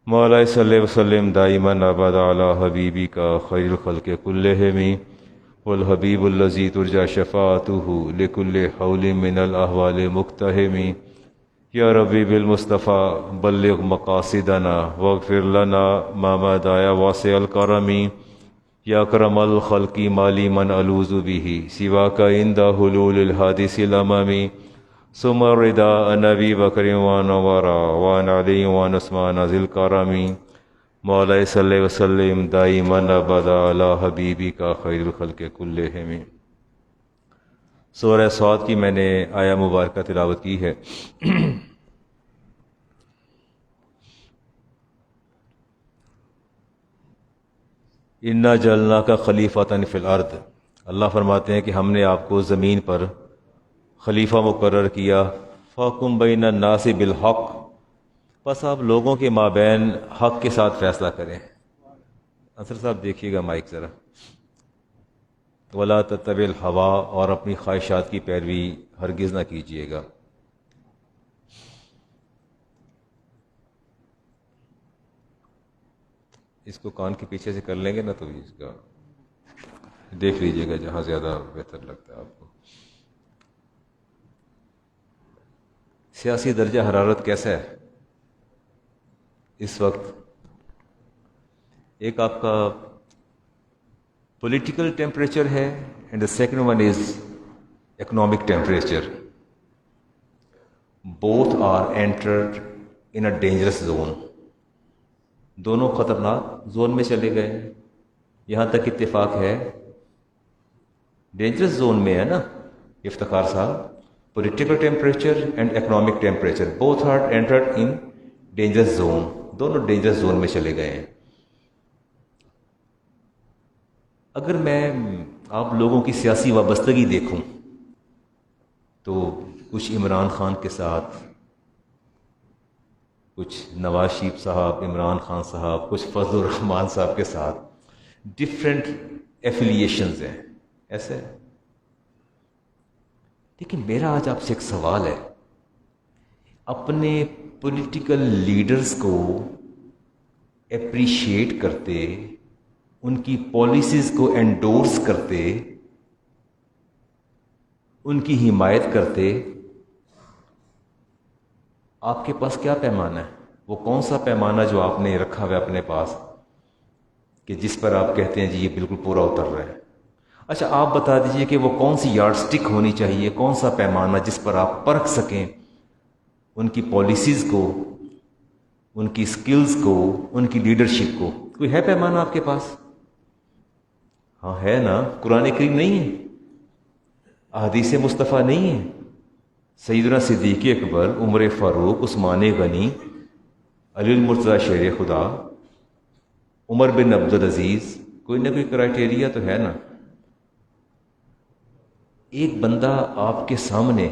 مولا صلی وسلم دائما ابدا علی حبیبی کا خیر الخلق کلہم والحبیب الذی ترجى شفاعته لكل حول من الاحوال مقتحم یا ربی بالمصطفى بلغ مقاصدنا واغفر لنا ما مضى واسع الکرم یا اکرم الخلق مالی من الوذ به سواک عند حلول الحادث الامم ثم الرضا عن ابی بکر وعن عمر وعن علی وعن عثمان ذی الکرم مولا صلی وسلم دائما ابدا علی حبیبی کا خیر الخلق کلہم۔ سورہ صاد کی میں نے آیہ مبارکہ تلاوت کی ہے۔ انا جعلنا کا خلیفۃ فی الارض، اللہ فرماتے ہیں کہ ہم نے آپ کو زمین پر خلیفہ مقرر کیا۔ فاحکم بین الناس بالحق، بس آپ لوگوں کے مابین حق کے ساتھ فیصلہ کریں۔ انصر صاحب دیکھیے گا مائک ذرا۔ ولا تتبع الہوا، اور اپنی خواہشات کی پیروی ہرگز نہ کیجیے گا۔ اس کو کان کے پیچھے سے کر لیں گے نا تو اس کا دیکھ لیجیے گا جہاں زیادہ بہتر لگتا ہے آپ کو۔ سیاسی درجہ حرارت کیسا ہے اس وقت؟ ایک آپ کا پولیٹیکل ٹیمپریچر ہے and the second one is economic temperature. Both are entered in a dangerous zone, دونوں خطرناک زون میں چلے گئے۔ یہاں تک اتفاق ہے، ڈینجرس زون میں ہے نا افتخار صاحب۔ Political temperature and economic temperature both are entered in dangerous zone, دونوں ڈینجرس زون میں چلے گئے ہیں۔ اگر میں آپ لوگوں کی سیاسی وابستگی دیکھوں تو کچھ عمران خان کے ساتھ، کچھ نواز شریف صاحب، عمران خان صاحب، کچھ فضل الرحمان صاحب کے ساتھ ڈفرینٹ ایفیلیشنز ہیں، ایسے۔ لیکن میرا آج آپ سے ایک سوال ہے، اپنے پولیٹیکل لیڈرز کو اپریشیٹ کرتے، ان کی پالیسیز کو انڈورس کرتے، ان کی حمایت کرتے، آپ کے پاس کیا پیمانہ ہے؟ وہ کون سا پیمانہ جو آپ نے رکھا ہوا ہے اپنے پاس کہ جس پر آپ کہتے ہیں جی یہ بالکل پورا اتر رہا ہے؟ اچھا آپ بتا دیجئے کہ وہ کون سی یارڈ سٹک ہونی چاہیے، کون سا پیمانہ جس پر آپ پرکھ سکیں ان کی پالیسیز کو، ان کی سکلز کو، ان کی لیڈرشپ کو؟ کوئی ہے پیمانہ آپ کے پاس؟ ہاں ہے نا، قرآن کریم نہیں ہے، احادیث مصطفیٰ نہیں ہے، سیدنا صدیق اکبر، عمر فاروق، عثمان غنی، علی المرتضیٰ شیر خدا، عمر بن عبدالعزیز، کوئی نہ کوئی کرائٹیریا تو ہے نا۔ ایک بندہ آپ کے سامنے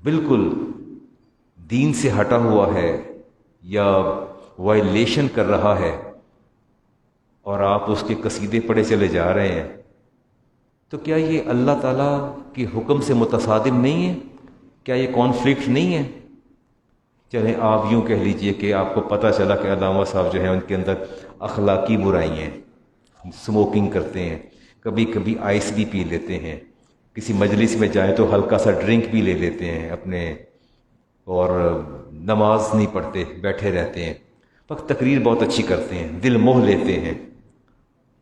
بالکل دین سے ہٹا ہوا ہے یا وائلیشن کر رہا ہے اور آپ اس کے قصیدے پڑھے چلے جا رہے ہیں، تو کیا یہ اللہ تعالیٰ کے حکم سے متصادم نہیں ہے؟ کیا یہ کانفلکٹ نہیں ہے؟ چلیں آپ یوں کہہ لیجئے کہ آپ کو پتہ چلا کہ علامہ صاحب جو ہیں ان کے اندر اخلاقی برائی ہیں، اسموکنگ کرتے ہیں، کبھی کبھی آئس بھی پی لیتے ہیں، کسی مجلس میں جائیں تو ہلکا سا ڈرنک بھی لے لیتے ہیں اپنے، اور نماز نہیں پڑھتے، بیٹھے رہتے ہیں، وقت تقریر بہت اچھی کرتے ہیں، دل موہ لیتے ہیں۔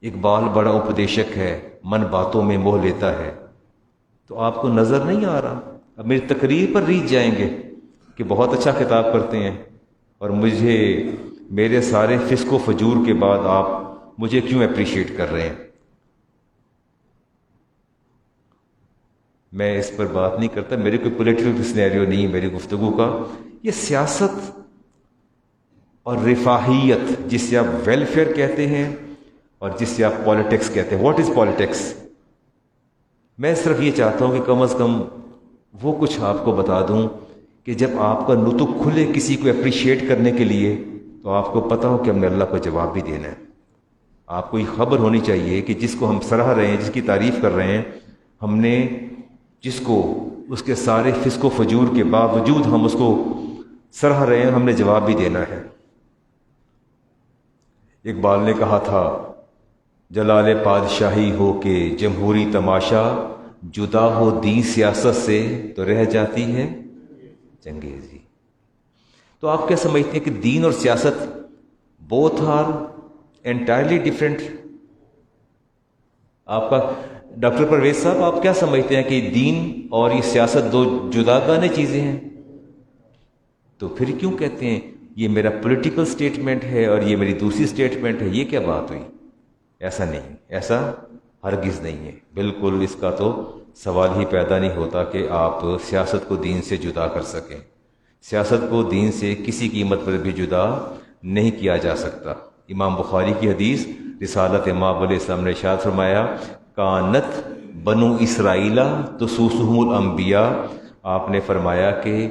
اقبال بڑا اپدیشک ہے، من باتوں میں موہ لیتا ہے۔ تو آپ کو نظر نہیں آ رہا؟ اب میری تقریر پر ریجھ جائیں گے کہ بہت اچھا خطاب کرتے ہیں، اور مجھے میرے سارے فسق و فجور کے بعد آپ مجھے کیوں اپریشیٹ کر رہے ہیں؟ میں اس پر بات نہیں کرتا، میرے کوئی پولیٹیکل سینیریو نہیں ہے میری گفتگو کا۔ یہ سیاست اور رفاہیت، جس سے آپ ویلفیئر کہتے ہیں اور جس سے آپ پالیٹکس کہتے ہیں، واٹ از پالیٹکس؟ میں صرف یہ چاہتا ہوں کہ کم از کم وہ کچھ آپ کو بتا دوں کہ جب آپ کا نطق کھلے کسی کو اپریشیٹ کرنے کے لیے تو آپ کو پتہ ہو کہ ہم نے اللہ کو جواب بھی دینا ہے۔ آپ کو یہ خبر ہونی چاہیے کہ جس کو ہم سراہ رہے ہیں، جس کی تعریف کر رہے ہیں، ہم نے جس کو اس کے سارے فسق و فجور کے باوجود ہم اس کو سراہ رہے ہیں، ہم نے جواب بھی دینا ہے۔ اقبال نے کہا تھا جلال پادشاہی ہو کے جمہوری تماشا، جدا ہو دین سیاست سے تو رہ جاتی ہے چنگیزی۔ تو آپ کیا سمجھتے ہیں کہ دین اور سیاست بوتھ آر انٹائرلی ڈفرینٹ؟ آپ کا ڈاکٹر پرویز صاحب، آپ کیا سمجھتے ہیں کہ دین اور یہ سیاست دو جداگانہ چیزیں ہیں؟ تو پھر کیوں کہتے ہیں یہ میرا پولیٹیکل سٹیٹمنٹ ہے اور یہ میری دوسری سٹیٹمنٹ ہے؟ یہ کیا بات ہوئی؟ ایسا نہیں، ایسا ہرگز نہیں ہے، بالکل اس کا تو سوال ہی پیدا نہیں ہوتا کہ آپ سیاست کو دین سے جدا کر سکیں۔ سیاست کو دین سے کسی قیمت پر بھی جدا نہیں کیا جا سکتا۔ امام بخاری کی حدیث رسالت امام علیہ السلام نے ارشاد فرمایا کانت بنو اسرائیل تسوسہم الانبیاء، آپ نے فرمایا کہ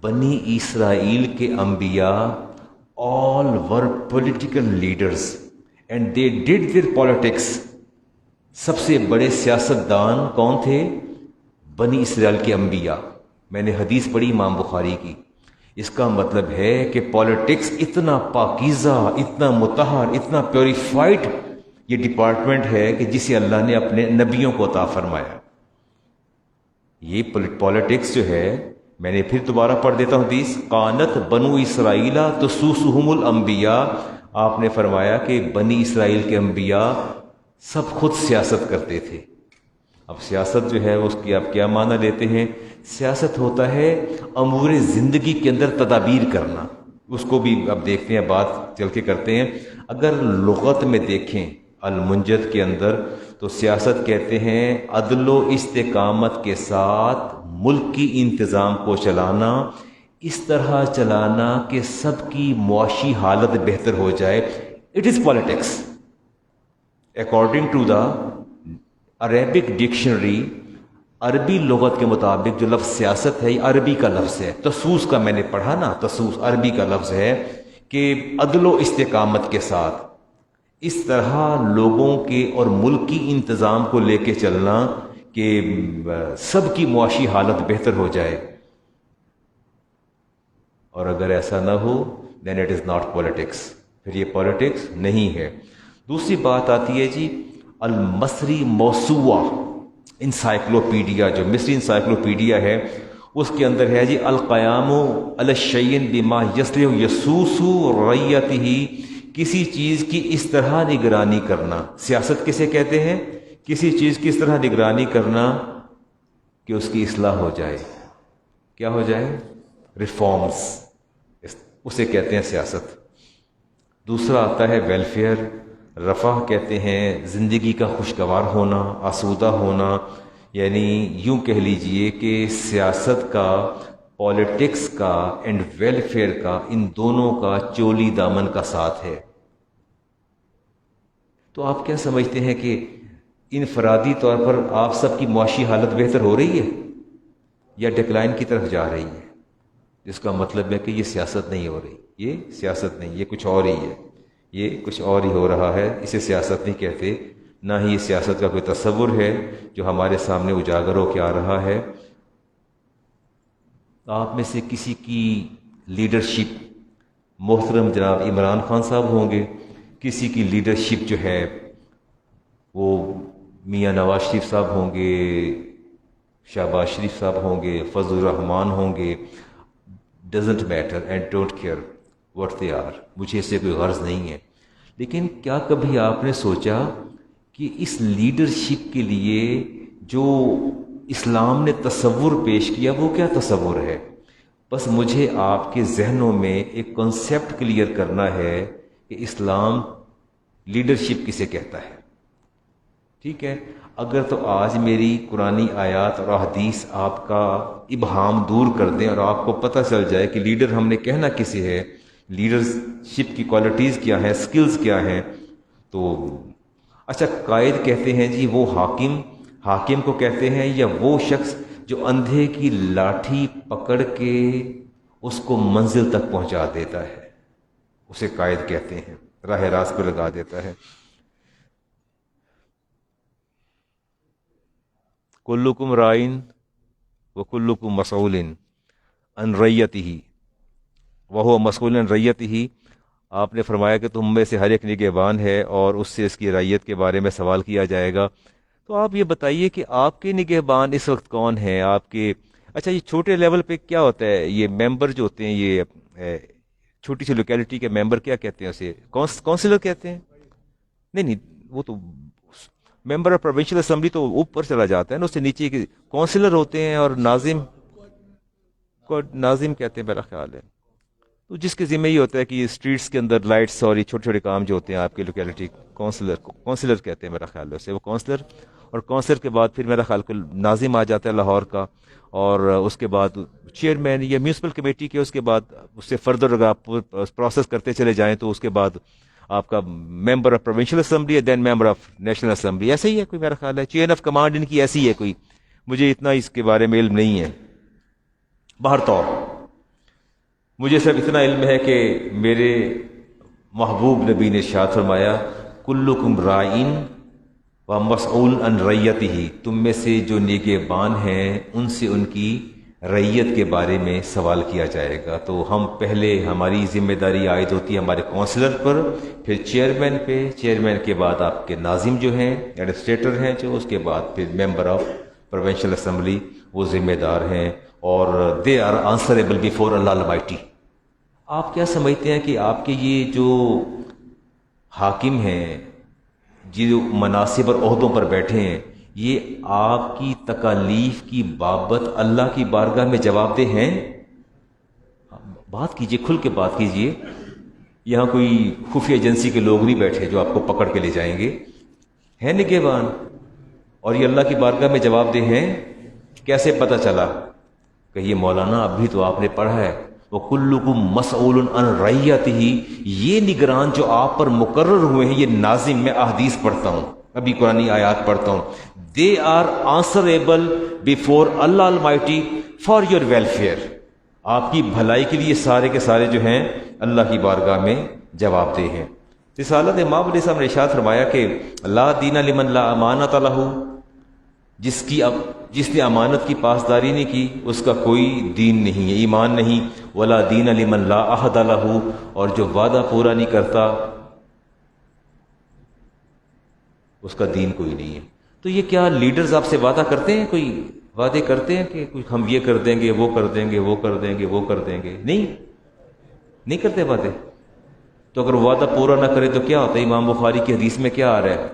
بنی اسرائیل کے انبیاء all were political leaders and they did their politics۔ سب سے بڑے سیاستدان کون تھے؟ بنی اسرائیل کے انبیاء۔ میں نے حدیث پڑھی امام بخاری کی، اس کا مطلب ہے کہ پالیٹکس اتنا پاکیزہ، اتنا مطہر، اتنا پیوریفائڈ یہ ڈپارٹمنٹ ہے کہ جسے اللہ نے اپنے نبیوں کو عطا فرمایا۔ یہ پالیٹکس جو ہے، میں نے پھر دوبارہ پڑھ دیتا ہوں حدیث، قانت بنو اسرائیل تسوسہم الانبیاء، آپ نے فرمایا کہ بنی اسرائیل کے انبیاء سب خود سیاست کرتے تھے۔ اب سیاست جو ہے اس کی آپ کیا معنی لیتے ہیں؟ سیاست ہوتا ہے امور زندگی کے اندر تدابیر کرنا، اس کو بھی اب دیکھتے ہیں، بات چل کے کرتے ہیں۔ اگر لغت میں دیکھیں المنجد کے اندر تو سیاست کہتے ہیں عدل و استقامت کے ساتھ ملک کی انتظام کو چلانا، اس طرح چلانا کہ سب کی معاشی حالت بہتر ہو جائے۔ It is politics according to the Arabic dictionary. عربی لغت کے مطابق جو لفظ سیاست ہے یہ عربی کا لفظ ہے، تسوس کا میں نے پڑھا نا، تسوس عربی کا لفظ ہے کہ عدل و استقامت کے ساتھ اس طرح لوگوں کے اور ملک کی انتظام کو لے کے چلنا کہ سب کی معاشی حالت بہتر ہو جائے۔ اور اگر ایسا نہ ہو then it is not politics, پھر یہ پالیٹکس نہیں ہے۔ دوسری بات آتی ہے جی المصری موسوعہ انسائکلوپیڈیا، جو مصری انسائکلوپیڈیا ہے اس کے اندر ہے جی القیام علی الشیء بما یصلح یسوس رعیتہ، کسی چیز کی اس طرح نگرانی کرنا۔ سیاست کسے کہتے ہیں؟ کسی چیز کی اس طرح نگرانی کرنا کہ اس کی اصلاح ہو جائے، کیا ہو جائے؟ ریفارمز، اسے کہتے ہیں سیاست۔ دوسرا آتا ہے ویلفیئر، رفاہ کہتے ہیں زندگی کا خوشگوار ہونا، آسودہ ہونا، یعنی یوں کہہ لیجئے کہ سیاست کا، پالیٹکس کا اینڈ ویلفیئر کا، ان دونوں کا چولی دامن کا ساتھ ہے۔ تو آپ کیا سمجھتے ہیں کہ انفرادی طور پر آپ سب کی معاشی حالت بہتر ہو رہی ہے یا ڈکلائن کی طرف جا رہی ہے؟ جس کا مطلب ہے کہ یہ سیاست نہیں ہو رہی، یہ سیاست نہیں، یہ کچھ اور ہی ہے، یہ کچھ اور ہی ہو رہا ہے، اسے سیاست نہیں کہتے، نہ ہی یہ سیاست کا کوئی تصور ہے جو ہمارے سامنے اجاگر ہو کے آ رہا ہے۔ آپ میں سے کسی کی لیڈرشپ، محترم جناب عمران خان صاحب ہوں گے، کسی کی لیڈرشپ جو ہے وہ میاں نواز شریف صاحب ہوں گے، شہباز شریف صاحب ہوں گے، فضل الرحمان ہوں گے، doesn't matter and don't care what they are, مجھے اس سے کوئی غرض نہیں ہے۔ لیکن کیا کبھی آپ نے سوچا کہ اس لیڈرشپ کے لیے جو اسلام نے تصور پیش کیا وہ کیا تصور ہے؟ بس مجھے آپ کے ذہنوں میں ایک کنسیپٹ کلیئر کرنا ہے کہ اسلام لیڈرشپ کسے کہتا ہے۔ ٹھیک ہے، اگر تو آج میری قرآنی آیات اور احادیث آپ کا ابہام دور کر دیں اور آپ کو پتہ چل جائے کہ لیڈر ہم نے کہنا کسے ہے، لیڈرشپ کی کوالٹیز کیا ہیں، سکلز کیا ہیں، تو اچھا قائد کہتے ہیں جی وہ حاکم کو کہتے ہیں، یا وہ شخص جو اندھے کی لاٹھی پکڑ کے اس کو منزل تک پہنچا دیتا ہے، اسے قائد کہتے ہیں، راہ راست کو لگا دیتا ہے۔ کلکم رائن وکلکم مسئول عن رعیتہ وہو مسئول عن رعیتہ، آپ نے فرمایا کہ تم میں سے ہر ایک نگہبان ہے اور اس سے اس کی رعیت کے بارے میں سوال کیا جائے گا. تو آپ یہ بتائیے کہ آپ کے نگہبان اس وقت کون ہیں آپ کے؟ اچھا، یہ چھوٹے لیول پہ کیا ہوتا ہے؟ یہ ممبر جو ہوتے ہیں، یہ چھوٹی سی لوکیلٹی کے ممبر کیا کہتے ہیں اسے؟ کونسلر کہتے ہیں؟ نہیں نہیں، وہ تو ممبر آف پروونشل اسمبلی تو اوپر چلا جاتا ہے نا، اس سے نیچے کونسلر ہوتے ہیں اور ناظم کو ناظم کہتے ہیں میرا خیال ہے. تو جس کے ذمہ یہ ہوتا ہے کہ یہ اسٹریٹس کے اندر لائٹس اور یہ چھوٹے چھوٹے کام جو ہوتے ہیں آپ کی لوکیلٹی، کونسلر کہتے ہیں میرا خیال ہے اسے. وہ کونسلر، اور کونسلر کے بعد پھر میرا خیال کو ناظم آ جاتا ہے لاہور کا، اور اس کے بعد چیئرمین یا میونسپل کمیٹی کے، اس کے بعد اس سے فردر اگر آپ پروسیس کرتے چلے جائیں تو اس کے بعد آپ کا ممبر آف پروونشل اسمبلی ہے، دین ممبر آف نیشنل اسمبلی. ایسا ہی ہے کوئی میرا خیال ہے، چین آف کمانڈ ان کی ایسی ہے کوئی، مجھے اتنا اس کے بارے میں علم نہیں ہے. بہرطور مجھے صرف اتنا علم ہے کہ میرے محبوب نبی نے ارشاد فرمایا کلکم رائن و مسئول عن رعیتہ، تم میں سے جو نگہبان ہیں ان سے ان کی رعیت کے بارے میں سوال کیا جائے گا. تو ہم پہلے ہماری ذمہ داری عائد ہوتی ہے ہمارے کونسلر پر، پھر چیئرمین پہ، چیئرمین کے بعد آپ کے ناظم جو ہیں ایڈمنسٹریٹر ہیں جو، اس کے بعد پھر ممبر آف پروونشل اسمبلی، وہ ذمہ دار ہیں اور they are answerable before Allah almighty. آپ کیا سمجھتے ہیں کہ آپ کے یہ جو حاکم ہیں، جو مناصب اور عہدوں پر بیٹھے ہیں، یہ آپ کی تکالیف کی بابت اللہ کی بارگاہ میں جواب دہ ہیں؟ بات کیجئے، کھل کے بات کیجئے. یہاں کوئی خفیہ ایجنسی کے لوگ نہیں بیٹھے جو آپ کو پکڑ کے لے جائیں گے. ہیں نگہبان اور یہ اللہ کی بارگاہ میں جواب دہ ہیں. کیسے پتہ چلا؟ کہ یہ مولانا ابھی تو آپ نے پڑھا ہے وَكُلُّكُمْ مَسْئُولٌ عَنْ رَعِيَّتِهِ، یہ نگران جو آپ پر مقرر ہوئے ہیں، یہ ناظم، میں احادیث پڑھتا ہوں، ابھی قرآنی آیات پڑھتا ہوں، they are answerable before Allah Almighty for your welfare، آپ کی بھلائی کے لیے سارے کے سارے جو ہیں اللہ کی بارگاہ میں جواب دہ ہیں. رسالت امام علیہ السلام نے ارشاد فرمایا کہ لا دین لمن لا امانت لہ، جس نے امانت کی پاسداری نہیں کی اس کا کوئی دین نہیں ہے، ایمان نہیں. ولا دین لمن لا عہد لہ، اور جو وعدہ پورا نہیں کرتا اس کا دین کوئی نہیں ہے. تو یہ کیا لیڈرز آپ سے وعدہ کرتے ہیں، کوئی وعدے کرتے ہیں کہ ہم یہ کر دیں گے، وہ کر دیں گے، وہ کر دیں گے، وہ کر دیں گے؟ نہیں کرتے وعدے. تو اگر وعدہ پورا نہ کرے تو کیا ہوتا ہے؟ امام بخاری کی حدیث میں کیا آ رہا ہے؟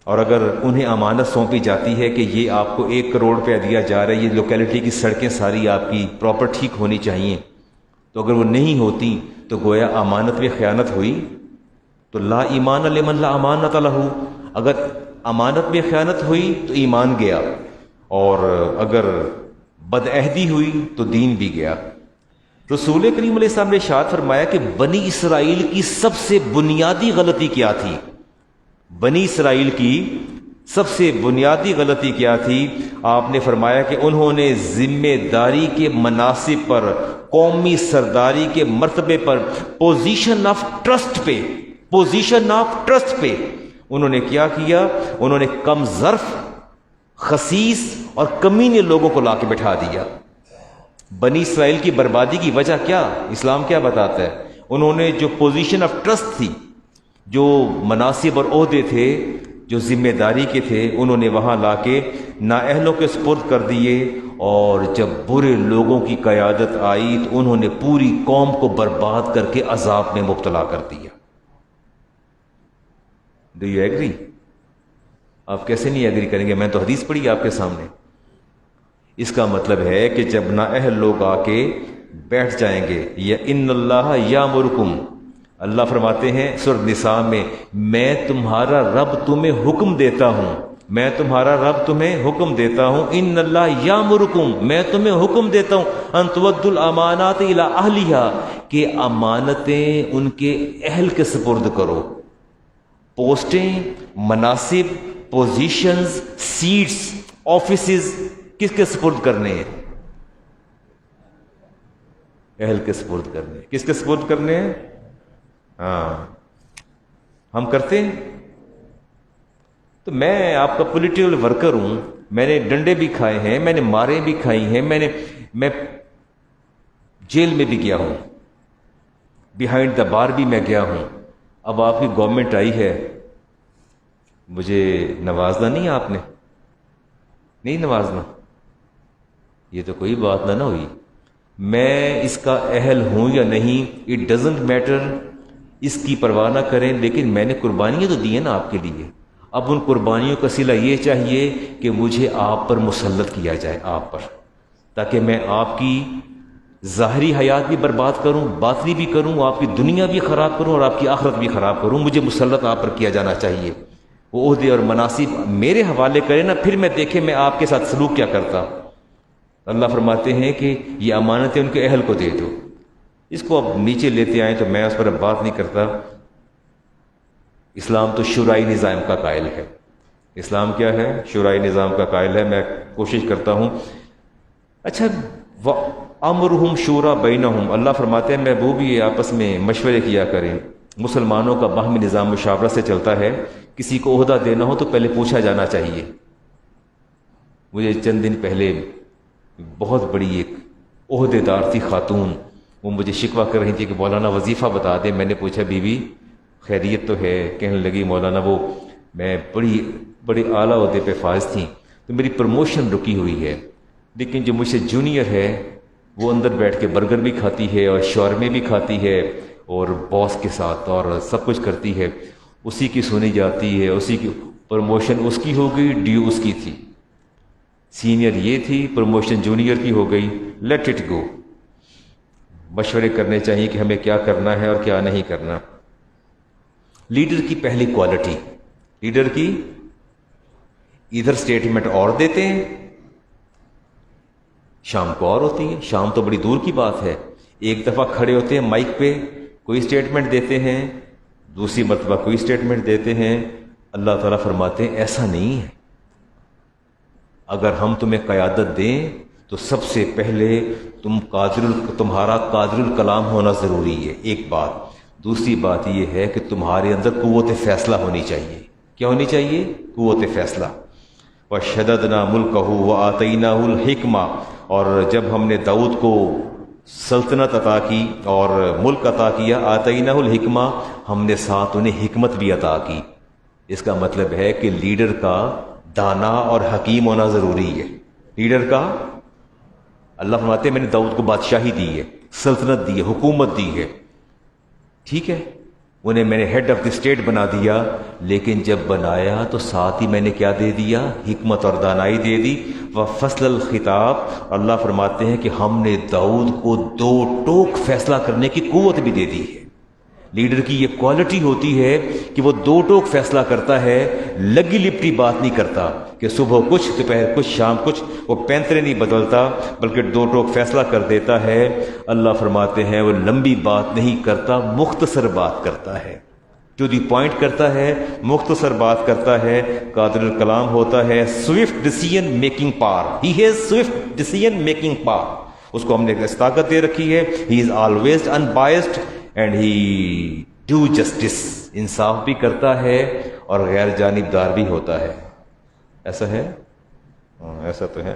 اور اگر انہیں امانت سونپی جاتی ہے کہ یہ آپ کو 1 کروڑ روپیہ دیا جا رہا ہے، یہ لوکیلٹی کی سڑکیں ساری آپ کی پراپر ٹھیک ہونی چاہیے، تو اگر وہ نہیں ہوتی تو گویا امانت میں خیانت ہوئی. تو لا ایمان لمن لا امانت لہ، اگر امانت میں خیانت ہوئی تو ایمان گیا، اور اگر بدعہدی ہوئی تو دین بھی گیا. رسول کریم علیہ السلام نے ارشاد فرمایا کہ بنی اسرائیل کی سب سے بنیادی غلطی کیا تھی؟ بنی اسرائیل کی سب سے بنیادی غلطی کیا تھی؟ آپ نے فرمایا کہ انہوں نے ذمہ داری کے مناصب پر، قومی سرداری کے مرتبے پر، پوزیشن آف ٹرسٹ پہ انہوں نے کیا کیا؟ انہوں نے کم ظرف، خسیس اور کمینے لوگوں کو لا کے بٹھا دیا. بنی اسرائیل کی بربادی کی وجہ کیا؟ اسلام کیا بتاتا ہے؟ انہوں نے جو پوزیشن آف ٹرسٹ تھی، جو مناصب اور عہدے تھے، جو ذمہ داری کے تھے، انہوں نے وہاں لا کے نااہلوں کے سپرد کر دیے، اور جب برے لوگوں کی قیادت آئی تو انہوں نے پوری قوم کو برباد کر کے عذاب میں مبتلا کر دیا. Do you agree? آپ کیسے نہیں ایگری کریں گے؟ میں تو حدیث پڑھی آپ کے سامنے. اس کا مطلب ہے کہ جب نااہل لوگ آ کے بیٹھ جائیں گے، یا ان اللہ یامرکم، اللہ فرماتے ہیں سورۃ النساء میں تمہارا رب تمہیں حکم دیتا ہوں، میں تمہارا رب تمہیں حکم دیتا ہوں، ان اللہ یامرکم، میں تمہیں حکم دیتا ہوں، ان تؤدوا الامانات الی اہلیہا، کہ امانتیں ان کے اہل کے سپرد کرو. پوسٹیں، مناصب، پوزیشنز، سیٹس، آفیسز کس کے سپرد کرنے ہیں؟ اہل کے سپرد کرنے ہیں. کس کے سپرد کرنے ہیں؟ ہاں، ہم کرتے ہیں. تو میں آپ کا پولیٹیکل ورکر ہوں، میں نے ڈنڈے بھی کھائے ہیں، میں نے مارے بھی کھائی ہیں، میں جیل میں بھی گیا ہوں. بیہائنڈ دا بار بھی میں گیا ہوں. اب آپ کی گورنمنٹ آئی ہے, مجھے نوازنا نہیں آپ نے, نہیں نوازنا, یہ تو کوئی بات نہ ہوئی. میں اس کا اہل ہوں یا نہیں, اٹ ڈزنٹ میٹر, اس کی پرواہ نہ کریں, لیکن میں نے قربانیاں تو دی ہیں نا آپ کے لیے. اب ان قربانیوں کا صلہ یہ چاہیے کہ مجھے آپ پر مسلط کیا جائے, آپ پر, تاکہ میں آپ کی ظاہری حیات بھی برباد کروں, باطنی بھی کروں, آپ کی دنیا بھی خراب کروں اور آپ کی آخرت بھی خراب کروں. مجھے مسلط آپ پر کیا جانا چاہیے. وہ عہدے اور مناصب میرے حوالے کرے نا, پھر میں دیکھے میں آپ کے ساتھ سلوک کیا کرتا. اللہ فرماتے ہیں کہ یہ امانتیں ان کے اہل کو دے دو. اس کو اب نیچے لیتے آئیں تو میں اس پر اب بات نہیں کرتا. اسلام تو شورائی نظام کا قائل ہے. اسلام کیا ہے؟ شورائی نظام کا قائل ہے. میں کوشش کرتا ہوں. اچھا, امرہم شورا بینہم, اللہ فرماتے ہیں محبوب یہ آپس میں مشورے کیا کریں. مسلمانوں کا باہمی نظام مشاورت سے چلتا ہے. کسی کو عہدہ دینا ہو تو پہلے پوچھا جانا چاہیے. مجھے چند دن پہلے بہت بڑی ایک عہدے دار تھی خاتون, وہ مجھے شکوہ کر رہی تھی کہ مولانا وظیفہ بتا دیں. میں نے پوچھا بیوی خیریت تو ہے؟ کہنے لگی مولانا وہ میں بڑی اعلیٰ عہدے پہ فائز تھیں, تو میری پروموشن رکی ہوئی ہے, لیکن جو مجھ سے جونیئر ہے وہ اندر بیٹھ کے برگر بھی کھاتی ہے اور شورمے بھی کھاتی ہے اور باس کے ساتھ اور سب کچھ کرتی ہے, اسی کی سنی جاتی ہے, اسی کی پروموشن اس کی ہو گئی, ڈیو اس کی تھی. سینئر یہ تھی, پروموشن جونیئر کی ہو گئی. Late it go. مشورے کرنے چاہیے کہ ہمیں کیا کرنا ہے اور کیا نہیں کرنا. لیڈر کی پہلی کوالٹی, لیڈر کی ادھر سٹیٹمنٹ اور دیتے ہیں, شام کو اور ہوتی ہے. شام تو بڑی دور کی بات ہے. ایک دفعہ کھڑے ہوتے ہیں مائک پہ, کوئی سٹیٹمنٹ دیتے ہیں, دوسری مرتبہ کوئی سٹیٹمنٹ دیتے ہیں. اللہ تعالیٰ فرماتے ہیں ایسا نہیں ہے. اگر ہم تمہیں قیادت دیں تو سب سے پہلے تمہارا قادر الکلام ہونا ضروری ہے, ایک بات. دوسری بات یہ ہے کہ تمہارے اندر قوت فیصلہ ہونی چاہیے. کیا ہونی چاہیے؟ قوت فیصلہ. وَشَدَدْنَا مُلْكَهُ وَآتَيْنَاهُ الْحِكْمَةَ, اور جب ہم نے داؤد کو سلطنت عطا کی اور ملک عطا کیا, آتَيْنَاهُ الْحِكْمَةَ, ہم نے ساتھ انہیں حکمت بھی عطا کی. اس کا مطلب ہے کہ لیڈر کا دانا اور حکیم ہونا ضروری ہے. لیڈر کا, اللہ فرماتے ہیں میں نے داؤد کو بادشاہی دی ہے, سلطنت دی ہے, حکومت دی ہے, ٹھیک ہے, انہیں میں نے ہیڈ آف دی اسٹیٹ بنا دیا, لیکن جب بنایا تو ساتھ ہی میں نے کیا دے دیا؟ حکمت اور دانائی دے دی. وفصل الخطاب, اللہ فرماتے ہیں کہ ہم نے داؤد کو دو ٹوک فیصلہ کرنے کی قوت بھی دے دی ہے. لیڈر کی یہ کوالٹی ہوتی ہے کہ وہ دو ٹوک فیصلہ کرتا ہے, لگی لپٹی بات نہیں کرتا کہ صبح کچھ دوپہر کچھ شام کچھ, وہ پینترے نہیں بدلتا بلکہ دو ٹوک فیصلہ کر دیتا ہے. اللہ فرماتے ہیں وہ لمبی بات نہیں کرتا, مختصر بات کرتا ہے, ٹو دی پوائنٹ کرتا ہے, مختصر بات کرتا ہے, قادر الکلام ہوتا ہے. Swift decision making power, he has swift decision making power, اس کو ہم نے طاقت دے رکھی ہے. He is always unbiased and he do justice, انصاف بھی کرتا ہے اور غیر جانبدار بھی ہوتا ہے. ایسا ہے؟ ایسا تو ہے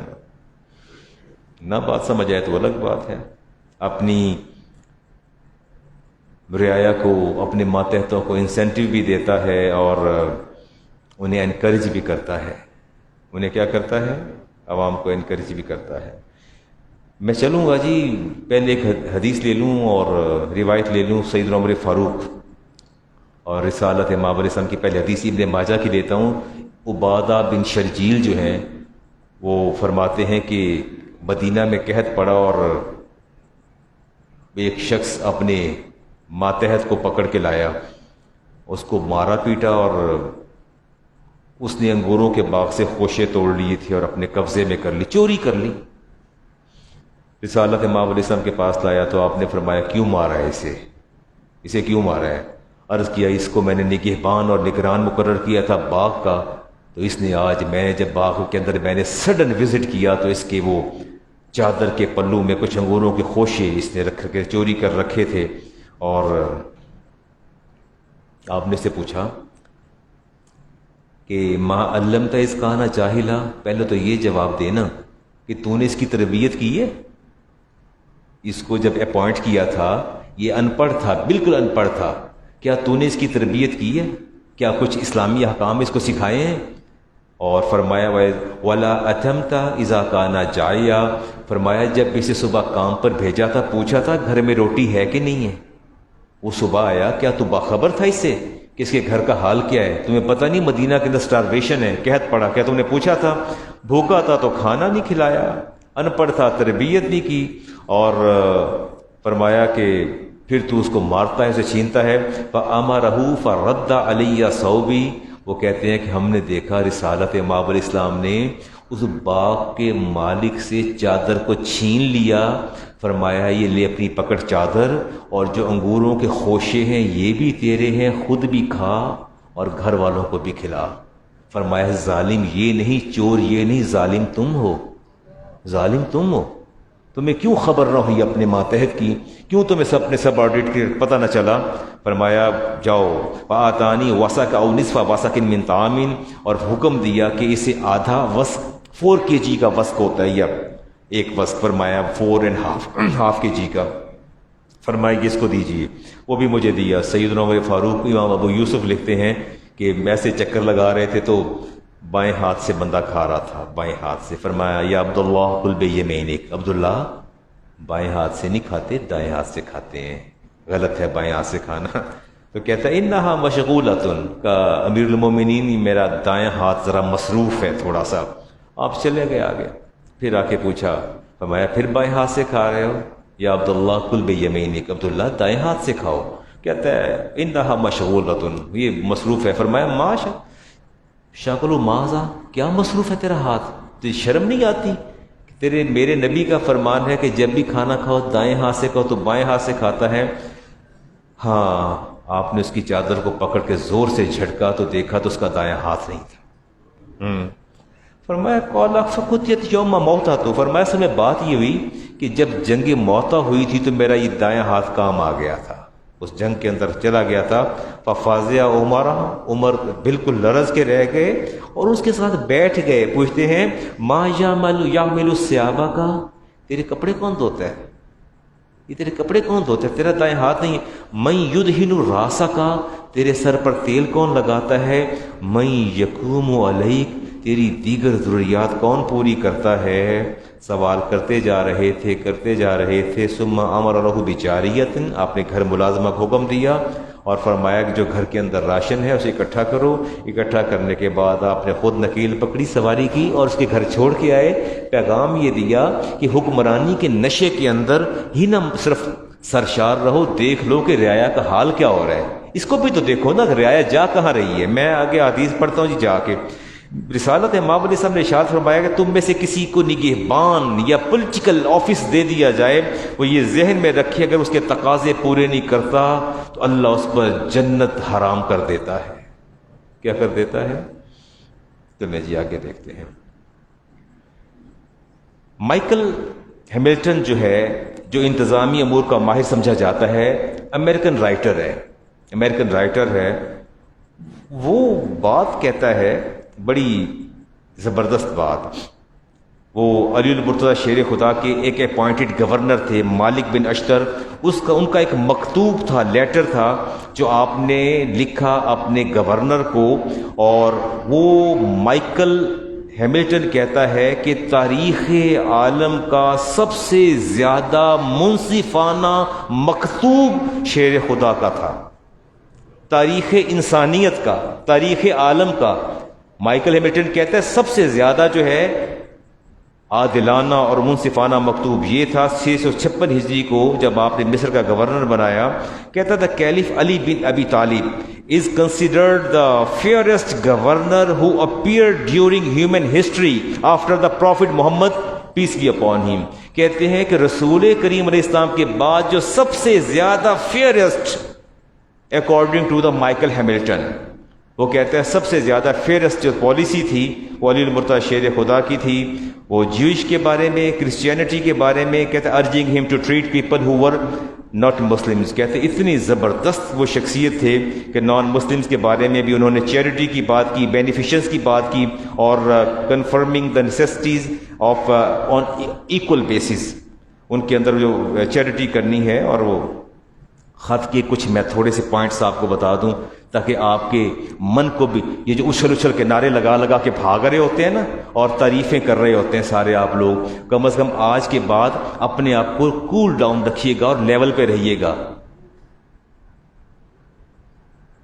نہ بات سمجھ آئے تو الگ بات ہے. اپنی رعایا کو, اپنے ماتحتوں کو انسینٹیو بھی دیتا ہے اور انہیں انکریج بھی کرتا ہے. انہیں کیا کرتا ہے؟ عوام کو انکریج بھی کرتا ہے. میں چلوں گا جی, پہلے ایک حدیث لے لوں اور روایت لے لوں سیدنا عمر فاروق اور رسالت امام علیہ السلام کی. پہلے حدیث ابن ماجہ کی لیتا ہوں. عبادہ بن شرجیل جو ہیں وہ فرماتے ہیں کہ مدینہ میں قحط پڑا اور ایک شخص اپنے ماتحت کو پکڑ کے لایا, اس کو مارا پیٹا اور اس نے انگوروں کے باغ سے خوشے توڑ لیے تھے اور اپنے قبضے میں کر لی, چوری کر لی. رسالت امام علیہ السلام کے پاس لایا تو آپ نے فرمایا کیوں مارا ہے اسے کیوں مارا ہے؟ عرض کیا اس کو میں نے نگہبان اور نگران مقرر کیا تھا باغ کا, تو اس نے آج میں جب باغ کے اندر میں نے سڈن وزٹ کیا تو اس کے وہ چادر کے پلو میں کچھ انگوروں کے خوشے اس نے رکھ کے چوری کر رکھے تھے. اور آپ نے سے پوچھا کہ ما علمت اس کانا جاہلا, پہلے تو یہ جواب دینا کہ تو نے اس کی تربیت کی ہے. اس کو جب اپوائنٹ کیا تھا یہ ان پڑھ تھا، بالکل ان پڑھ تھا، کیا تو نے اس کی تربیت کی ہے؟ کیا کچھ اسلامی احکام اس کو سکھائے ہیں؟ اور فرمایا وَلَا أَتَمْتَ إِذَا كَانَ جَائِعًا، فرمایا جب اسے صبح کام پر بھیجا تھا پوچھا تھا گھر میں روٹی ہے کہ نہیں ہے؟ وہ صبح آیا، کیا تو باخبر تھا اس سے کہ اس کے گھر کا حال کیا ہے؟ تمہیں پتہ نہیں مدینہ کے اندر سٹارویشن ہے، قحط پڑا، کیا تم نے پوچھا تھا؟ بھوکا تھا تو کھانا نہیں کھلایا، ان پڑھ تھا تربیت نہیں کی، اور فرمایا کہ پھر تو اس کو مارتا ہے، اسے چھینتا ہے۔ فَأَمَرَهُ فَرَدَّ عَلَيَّ ثَوْبِي، وہ کہتے ہیں کہ ہم نے دیکھا رسالت مآب علیہ السلام نے اس باغ کے مالک سے چادر کو چھین لیا، فرمایا یہ لے اپنی پکڑ چادر، اور جو انگوروں کے خوشے ہیں یہ بھی تیرے ہیں، خود بھی کھا اور گھر والوں کو بھی کھلا۔ فرمایا ظالم یہ نہیں، چور یہ نہیں، ظالم تم ہو، ظالم تم ہو، تمہیں کیوں خبر نہ ہوئی اپنے ماتحت کی؟ کیوں تمہیں اپنے سب آرڈیٹ کی پتہ نہ چلا؟ فرمایا جاؤ فآتانی وسق او نصف وسق من طعام، اور حکم دیا کہ اسے آدھا وسق، 4 kg کا وسق ہوتا ہے یا ایک وسق، فرمایا 4.5 kg کا، فرمایا کہ اس کو دیجیے، وہ بھی مجھے دیا۔ سیدنا عمر فاروق امام ابو یوسف لکھتے ہیں کہ ایسے چکر لگا رہے تھے تو بائیں ہاتھ سے بندہ کھا رہا تھا، بائیں ہاتھ سے، فرمایا یا عبداللہ کل بیمینک، عبداللہ بائیں ہاتھ سے نہیں کھاتے، دائیں ہاتھ سے کھاتے ہیں، غلط ہے بائیں ہاتھ سے کھانا۔ تو کہتا ہے انہا مشغولتن، کا امیر المومنین میرا دائیں ہاتھ ذرا مصروف ہے تھوڑا سا۔ آپ چلے گئے آگے، پھر آ کے پوچھا، فرمایا پھر بائیں ہاتھ سے کھا رہے ہو؟ یا عبداللہ کل بیمینک، عبداللہ دائیں ہاتھ سے کھاؤ۔ کہتا ہے انہا مشغولتن، یہ مصروف ہے۔ فرمایا معاش شاکلو ماذا، کیا مصروف ہے تیرا ہاتھ؟ تجھے شرم نہیں آتی؟ تیرے میرے نبی کا فرمان ہے کہ جب بھی کھانا کھاؤ دائیں ہاتھ سے کھاؤ، تو بائیں ہاتھ سے کھاتا ہے۔ ہاں آپ نے اس کی چادر کو پکڑ کے زور سے جھٹکا تو دیکھا تو اس کا دائیں ہاتھ نہیں تھا۔ فرمایا قال فقتیت یوم موتا، تو فرمایا اس میں بات یہ ہوئی کہ جب جنگ موتا ہوئی تھی تو میرا یہ دائیں ہاتھ کام آ گیا تھا، اس جنگ کے اندر چلا گیا تھا۔ ففازع عمر بالکل لرز کے رہ گئے اور اس کے ساتھ بیٹھ گئے۔ پوچھتے ہیں ما یعمل الثیاب کا، تیرے کپڑے کون دھوتا ہے؟ یہ تیرے کپڑے کون دھوتا ہے؟ تیرا دائیں ہاتھ نہیں ہے۔ من یدہن الراس کا، تیرے سر پر تیل کون لگاتا ہے؟ من یقوم علیک، تیری دیگر ضروریات کون پوری کرتا ہے؟ سوال کرتے جا رہے تھے۔ ثم امر له بجاریۃ، آپ نے گھر ملازمہ کو حکم دیا اور فرمایا کہ جو گھر کے اندر راشن ہے اسے اکٹھا کرو۔ اکٹھا کرنے کے بعد آپ نے خود نکیل پکڑی، سواری کی اور اس کے گھر چھوڑ کے آئے۔ پیغام یہ دیا کہ حکمرانی کے نشے کے اندر ہی نہ صرف سرشار رہو، دیکھ لو کہ رعایا کا حال کیا ہو رہا ہے، اس کو بھی تو دیکھو نا، رعایا جا کہاں رہی ہے۔ میں آگے حدیث پڑھتا ہوں جی جا کے۔ رسالت امام علیہ السلام نے ارشاد فرمایا کہ تم میں سے کسی کو نگہبان یا پولیٹیکل آفس دے دیا جائے، وہ یہ ذہن میں رکھے اگر اس کے تقاضے پورے نہیں کرتا تو اللہ اس پر جنت حرام کر دیتا ہے۔ کیا کر دیتا ہے؟ چلیں جی آگے دیکھتے ہیں۔ مائیکل ہیملٹن جو ہے، جو انتظامی امور کا ماہر سمجھا جاتا ہے، امریکن رائٹر ہے، وہ بات کہتا ہے بڑی زبردست بات۔ وہ علی المرتضیٰ شیر خدا کے ایک اپوائنٹڈ گورنر تھے، مالک بن اشتر، ان کا ایک مکتوب تھا، لیٹر تھا جو آپ نے لکھا اپنے گورنر کو، اور وہ مائیکل ہیملٹن کہتا ہے کہ تاریخ عالم کا سب سے زیادہ منصفانہ مکتوب شیر خدا کا تھا، تاریخ انسانیت کا، تاریخ عالم کا۔ مائیکل ہیملٹن کہتا ہے سب سے زیادہ جو ہے عادلانہ اور منصفانہ مکتوب یہ تھا 656 ہجری کو جب آپ نے مصر کا گورنر بنایا۔ کہتا تھا کیلف علی بن ابی طالب is considered the fairest governor who appeared during human history after the Prophet Muhammad peace be upon him۔ کہتے ہیں کہ رسول کریم علیہ السلام کے بعد جو سب سے زیادہ fairest according to the Michael Hamilton, وہ کہتا ہے سب سے زیادہ فیئرسٹ جو پالیسی تھی وہ علی المرتضیٰ شیر خدا کی تھی۔ وہ جوئش کے بارے میں، کرسچینٹی کے بارے میں کہتا ہے urging them to treat people who were not Muslims. کہتے ہیں اتنی زبردست وہ شخصیت تھے کہ نان مسلمس کے بارے میں بھی انہوں نے چیریٹی کی بات کی، بینیفیشنس کی بات کی، اور conforming the necessities of on equal basis, ان کے اندر جو چیریٹی کرنی ہے اور وہ خط کے کچھ میں تھوڑے سے پوائنٹس آپ کو بتا دوں تاکہ آپ کے من کو بھی، یہ جو اچھل اچھل کے نعرے لگا لگا کے بھاگ رہے ہوتے ہیں نا اور تعریفیں کر رہے ہوتے ہیں سارے آپ لوگ، کم از کم آج کے بعد اپنے آپ کو کول ڈاؤن رکھیے گا اور لیول پہ رہیے گا.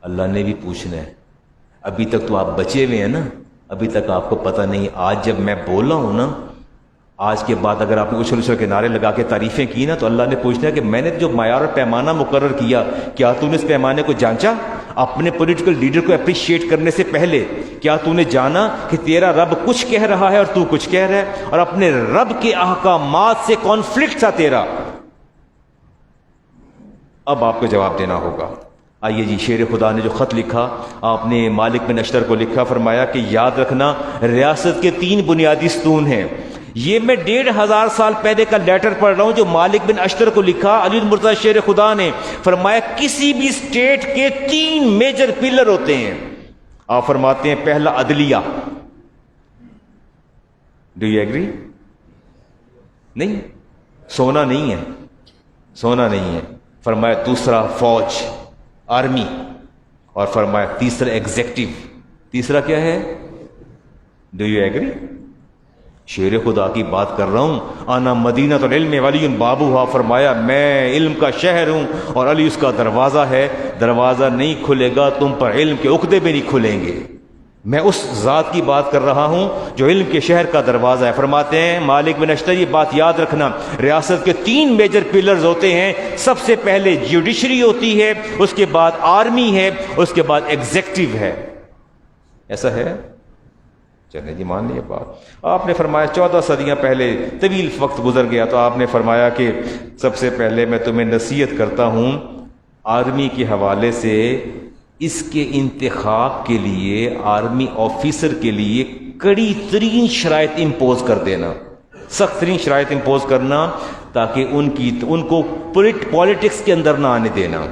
اللہ نے بھی پوچھنا ہے. ابھی تک تو آپ بچے ہوئے ہیں نا، ابھی تک آپ کو پتہ نہیں. آج جب میں بول رہا ہوں نا، آج کے بعد اگر آپ نے اچھل اچھل کے نعرے لگا کے تعریفیں کی نا تو اللہ نے پوچھنا ہے کہ میں نے جو معیار اور پیمانہ مقرر کیا، کیا تو نے اس پیمانے کو جانچا؟ اپنے پولیٹیکل لیڈر کو اپریشیٹ کرنے سے پہلے کیا تو نے جانا کہ تیرا رب کچھ کہہ رہا ہے اور تو کچھ کہہ رہا ہے، اور اپنے رب کے احکامات سے کانفلکٹ تھا تیرا؟ اب آپ کو جواب دینا ہوگا. آئیے جی، شیر خدا نے جو خط لکھا، آپ نے مالک بن اشتر کو لکھا، فرمایا کہ یاد رکھنا ریاست کے 3 بنیادی ستون ہیں. یہ میں 1500 سال پہلے کا لیٹر پڑھ رہا ہوں جو مالک بن اشتر کو لکھا علی المرتضی شیر خدا نے. فرمایا کسی بھی اسٹیٹ کے 3 میجر پلر ہوتے ہیں. آپ فرماتے ہیں پہلا عدلیہ. Do you agree? نہیں، سونا نہیں ہے، سونا نہیں ہے. فرمایا دوسرا فوج، آرمی، اور فرمایا تیسرا ایگزیکٹو. تیسرا کیا ہے؟ Do you agree? شیر خدا کی بات کر رہا ہوں. انا مدینہ العلم ولی بابوہا. فرمایا میں علم کا شہر ہوں اور علی اس کا دروازہ ہے. دروازہ نہیں کھلے گا تم پر علم کے عقدے بھی نہیں کھلیں گے. میں اس ذات کی بات کر رہا ہوں جو علم کے شہر کا دروازہ ہے. فرماتے ہیں مالک بن اشتر، یہ بات یاد رکھنا، ریاست کے 3 میجر پلرز ہوتے ہیں. سب سے پہلے جوڈیشری ہوتی ہے، اس کے بعد آرمی ہے، اس کے بعد ایگزیکٹو ہے. ایسا ہے؟ چلیں جی، مان لیے بات. آپ نے فرمایا 14 صدیاں پہلے طویل وقت گزر گیا تو آپ نے فرمایا کہ سب سے پہلے میں تمہیں نصیحت کرتا ہوں آرمی کے حوالے سے، اس کے انتخاب کے لیے آرمی آفیسر کے لیے کڑی ترین شرائط امپوز کر دینا، سخت ترین شرائط امپوز کرنا، تاکہ ان کو پولیٹکس کے اندر نہ آنے دینا،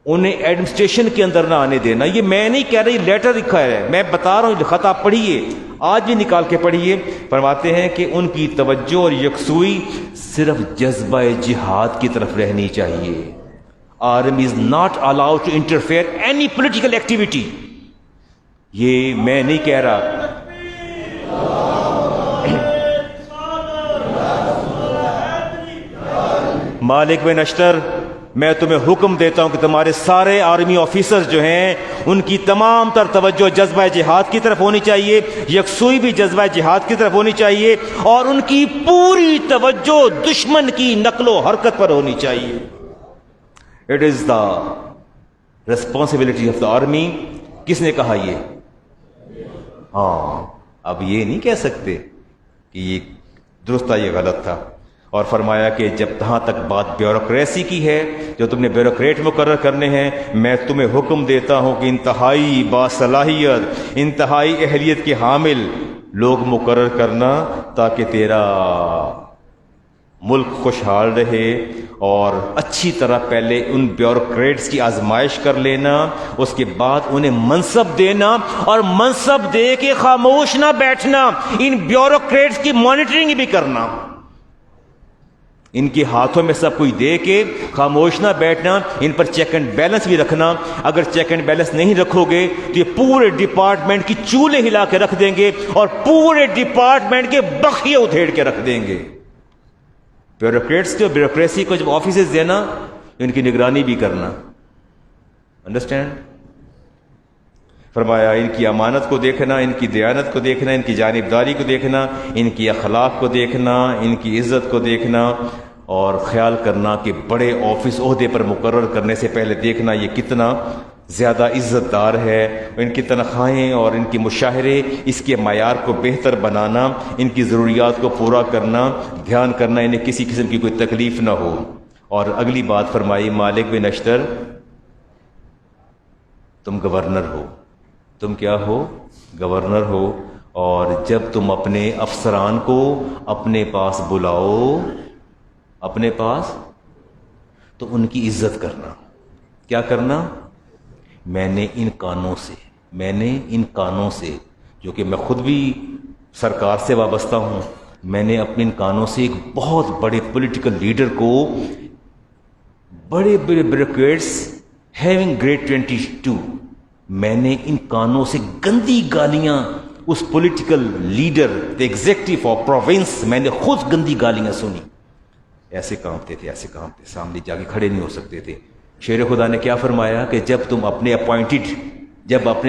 انہیں ایڈمنسٹریشن کے اندر نہ آنے دینا. یہ میں نہیں کہہ رہا، یہ لیٹر لکھا ہے، میں بتا رہا ہوں. خط آپ پڑھیے، آج بھی نکال کے پڑھیے. فرماتے ہیں کہ ان کی توجہ اور یکسوئی صرف جذبہ جہاد کی طرف رہنی چاہیے. Army is not allowed to interfere any political activity. یہ میں نہیں کہہ رہا. مالک بن اشتر، میں تمہیں حکم دیتا ہوں کہ تمہارے سارے آرمی آفیسرز جو ہیں ان کی تمام تر توجہ جذبہ جہاد کی طرف ہونی چاہیے، یکسوئی بھی جذبہ جہاد کی طرف ہونی چاہیے، اور ان کی پوری توجہ دشمن کی نقل و حرکت پر ہونی چاہیے. It is the responsibility of the army. کس نے کہا یہ؟ ہاں، اب یہ نہیں کہہ سکتے کہ یہ درست تھا، یہ غلط تھا. اور فرمایا کہ جب تہاں تک بات بیوروکریسی کی ہے، جو تم نے بیوروکریٹ مقرر کرنے ہیں، میں تمہیں حکم دیتا ہوں کہ انتہائی باصلاحیت، انتہائی اہلیت کے حامل لوگ مقرر کرنا، تاکہ تیرا ملک خوشحال رہے. اور اچھی طرح پہلے ان بیوروکریٹس کی آزمائش کر لینا، اس کے بعد انہیں منصب دینا، اور منصب دے کے خاموش نہ بیٹھنا، ان بیوروکریٹس کی مانیٹرنگ بھی کرنا. ان کے ہاتھوں میں سب کچھ دے کے خاموش نہ بیٹھنا، ان پر چیک اینڈ بیلنس بھی رکھنا. اگر چیک اینڈ بیلنس نہیں رکھو گے تو یہ پورے ڈپارٹمنٹ کی چولہے ہلا کے رکھ دیں گے اور پورے ڈپارٹمنٹ کے بخیے ادھیڑ کے رکھ دیں گے. بیوروکریٹس کو، بیوروکریسی کو جب آفیسز دینا، ان کی نگرانی بھی کرنا. انڈرسٹینڈ؟ فرمایا ان کی امانت کو دیکھنا، ان کی دیانت کو دیکھنا، ان کی جانبداری کو دیکھنا، ان کی اخلاق کو دیکھنا، ان کی عزت کو دیکھنا، اور خیال کرنا کہ بڑے آفس عہدے پر مقرر کرنے سے پہلے دیکھنا یہ کتنا زیادہ عزت دار ہے. ان کی تنخواہیں اور ان کی مشاہرے، اس کے معیار کو بہتر بنانا، ان کی ضروریات کو پورا کرنا، دھیان کرنا، انہیں کسی قسم کی کوئی تکلیف نہ ہو. اور اگلی بات فرمائی مالک بن اشتر، تم گورنر ہو. تم کیا ہو؟ گورنر ہو. اور جب تم اپنے افسران کو اپنے پاس بلاؤ، اپنے پاس، تو ان کی عزت کرنا. کیا کرنا؟ میں نے ان کانوں سے جو کہ میں خود بھی سرکار سے وابستہ ہوں، میں نے اپنے ان کانوں سے ایک بہت بڑے پولیٹیکل لیڈر کو بڑے بڑے بیوروکریٹس ہیونگ گریڈ 22. میں نے ان کانوں سے گندی گالیاں اس political leader executive of province, میں نے خود گندی گالیاں سنی. ایسے کانپتے تھے، ایسے کانپتے، سامنے جا کے کھڑے نہیں ہو سکتے تھے. شیر خدا نے کیا فرمایا کہ جب تم اپنے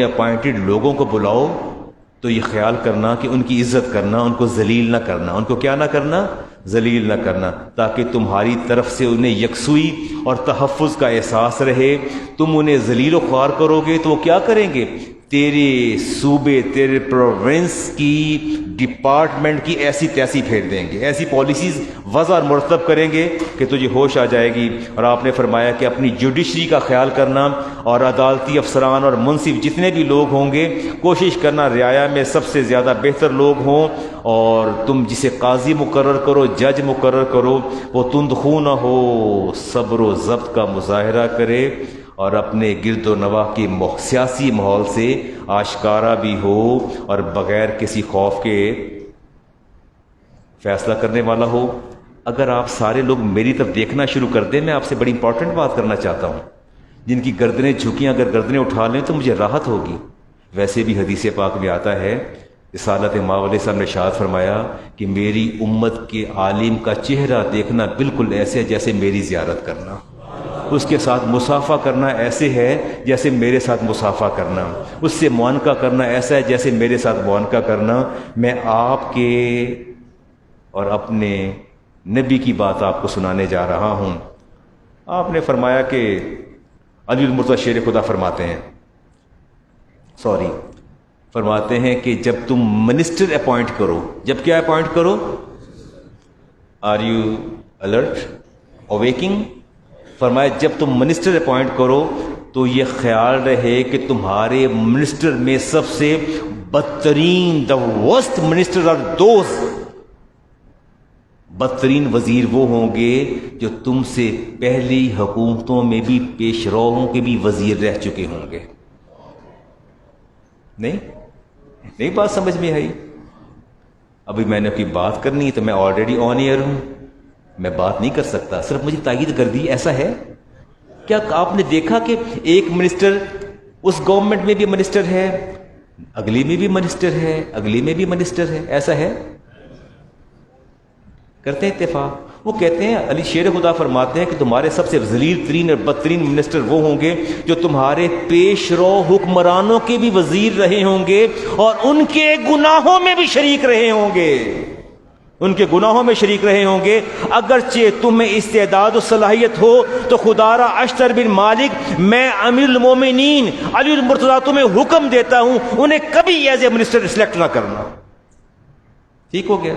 اپوائنٹڈ لوگوں کو بلاؤ تو یہ خیال کرنا کہ ان کی عزت کرنا، ان کو ذلیل نہ کرنا، ان کو کیا نہ کرنا، ذلیل نہ کرنا، تاکہ تمہاری طرف سے انہیں یکسوئی اور تحفظ کا احساس رہے. تم انہیں ذلیل و خوار کرو گے تو وہ کیا کریں گے؟ تیرے صوبے، تیرے پروونس کی ڈپارٹمنٹ کی ایسی تیسی پھیر دیں گے، ایسی پالیسیز وضع اور مرتب کریں گے کہ تجھے ہوش آ جائے گی. اور آپ نے فرمایا کہ اپنی جوڈیشری کا خیال کرنا اور عدالتی افسران اور منصف جتنے بھی لوگ ہوں گے کوشش کرنا رعایا میں سب سے زیادہ بہتر لوگ ہوں، اور تم جسے قاضی مقرر کرو، جج مقرر کرو، وہ تندخو نہ ہو، صبر و ضبط کا مظاہرہ کرے، اور اپنے گرد و نواح کے سیاسی ماحول سے آشکارا بھی ہو اور بغیر کسی خوف کے فیصلہ کرنے والا ہو. اگر آپ سارے لوگ میری طرف دیکھنا شروع کر دیں، میں آپ سے بڑی امپورٹنٹ بات کرنا چاہتا ہوں. جن کی گردنیں جھکیں اگر گردنیں اٹھا لیں تو مجھے راحت ہوگی. ویسے بھی حدیث پاک میں آتا ہے، رسالت ماء علیہ السلام نے ارشاد فرمایا کہ میری امت کے عالم کا چہرہ دیکھنا بالکل ایسے ہے جیسے میری زیارت کرنا، اس کے ساتھ مصافحہ کرنا ایسے ہے جیسے میرے ساتھ مصافحہ کرنا، اس سے معانقہ کرنا ایسا ہے جیسے میرے ساتھ معانقہ کرنا. میں آپ کے اور اپنے نبی کی بات آپ کو سنانے جا رہا ہوں. آپ نے فرمایا کہ علی المرتضیٰ شیر خدا فرماتے ہیں کہ جب تم منسٹر اپوائنٹ کرو، جب کیا اپوائنٹ کرو، آر یو الرٹ اویکنگ؟ فرمایا جب تم منسٹر اپوائنٹ کرو تو یہ خیال رہے کہ تمہارے منسٹر میں سب سے بدترین، the worst ministers are those، بدترین وزیر وہ ہوں گے جو تم سے پہلی حکومتوں میں بھی پیش رووں کے بھی وزیر رہ چکے ہوں گے. نہیں بات سمجھ میں آئی؟ ابھی میں نے کوئی بات کرنی ہے تو میں آلریڈی آن ایئر ہوں، میں بات نہیں کر سکتا، صرف مجھے تائید کر دی. ایسا ہے کیا آپ نے دیکھا کہ ایک منسٹر اس گورنمنٹ میں بھی منسٹر ہے، اگلی میں بھی منسٹر ہے، اگلی میں بھی منسٹر ہے؟ ایسا ہے؟ کرتے ہیں اتفاق. وہ کہتے ہیں، علی شیر خدا فرماتے ہیں کہ تمہارے سب سے ذلیل ترین اور بدترین منسٹر وہ ہوں گے جو تمہارے پیش رو حکمرانوں کے بھی وزیر رہے ہوں گے اور ان کے گناہوں میں بھی شریک رہے ہوں گے، ان کے گناہوں میں شریک رہے ہوں گے. اگرچہ تمہیں استعداد و صلاحیت ہو تو خدارا اشتر بن مالک، میں امیر المومنین علی المرتضیٰ تمہیں حکم دیتا ہوں انہیں کبھی ایز اے منسٹر سلیکٹ نہ کرنا. ٹھیک ہو گیا؟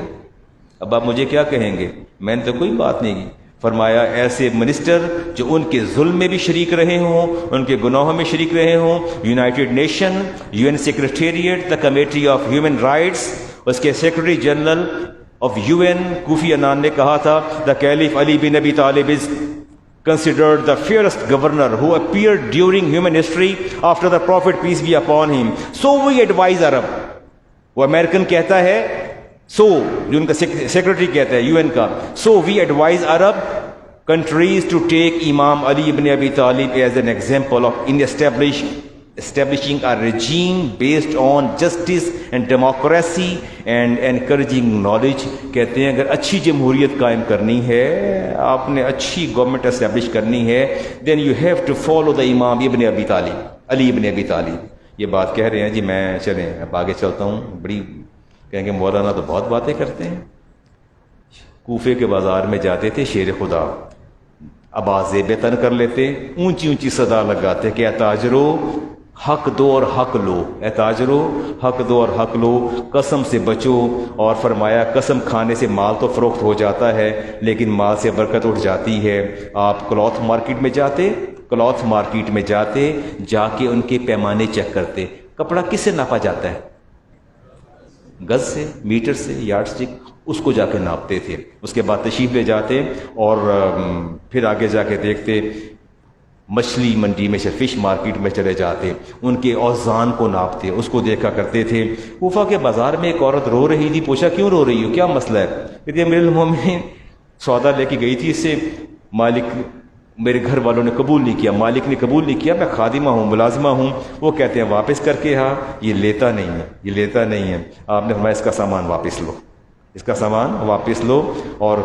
اب آپ مجھے کیا کہیں گے؟ میں نے تو کوئی بات نہیں کی. فرمایا ایسے منسٹر جو ان کے ظلم میں بھی شریک رہے ہوں، ان کے گناہوں میں شریک رہے ہوں. United Nation, UN secretariat, the committee of human rights, اس کے secretary general of UN Kofi Annan نے کہا تھا the caliph Ali bin Abi Talib is considered the fairest governor who appeared during human history after the prophet peace be upon him. So we advise Arab. وہ American کہتا ہے، جو ان کا secretary کہتا ہے UN کا، so we advise Arab countries to take Imam Ali ibn Abi Talib as an example of establishing a regime based on justice and democracy and encouraging knowledge. کہتے ہیں اگر اچھی جمہوریت قائم کرنی ہے، آپ نے اچھی گورنمنٹ اسٹیبلش کرنی ہے، then you have to follow the Imam ibn Abi Talib، علی ابن ابی طالب. یہ بات کہہ رہے ہیں جی. میں چلیں اب آگے چلتا ہوں. بڑی کہیں گے مولانا تو بہت باتیں کرتے ہیں. کوفے کے بازار میں جاتے تھے شیر خدا، آوازیں بے تن کر لیتے، اونچی اونچی صدا لگاتے کہ اے تاجرو حق دو اور حق لو، اے تاجرو حق دو اور حق لو، قسم سے بچو. اور فرمایا قسم کھانے سے مال تو فروخت ہو جاتا ہے لیکن مال سے برکت اٹھ جاتی ہے. آپ کلاتھ مارکیٹ میں جاتے، جا کے ان کے پیمانے چیک کرتے. کپڑا کس سے ناپا جاتا ہے؟ گز سے، میٹر سے، یارڈ اسٹک، اس کو جا کے ناپتے تھے. اس کے بعد تشریف لے جاتے اور پھر آگے جا کے دیکھتے. مچھلی منڈی میں سے، فش مارکیٹ میں چلے جاتے، ان کے اوزان کو ناپتے، اس کو دیکھا کرتے تھے. کوفہ کے بازار میں ایک عورت رو رہی تھی. پوچھا کیوں رو رہی ہو، کیا مسئلہ ہے؟ کہتی امیر المومنین سودا لے کے گئی تھی، اس سے مالک میرے گھر والوں نے قبول نہیں کیا، مالک نے قبول نہیں کیا، میں خادمہ ہوں، ملازمہ ہوں، وہ کہتے ہیں واپس کر کے ہاں، یہ لیتا نہیں ہے، یہ لیتا نہیں ہے۔ آپ نے فرمایا اس کا سامان واپس لو، اس کا سامان واپس لو، اور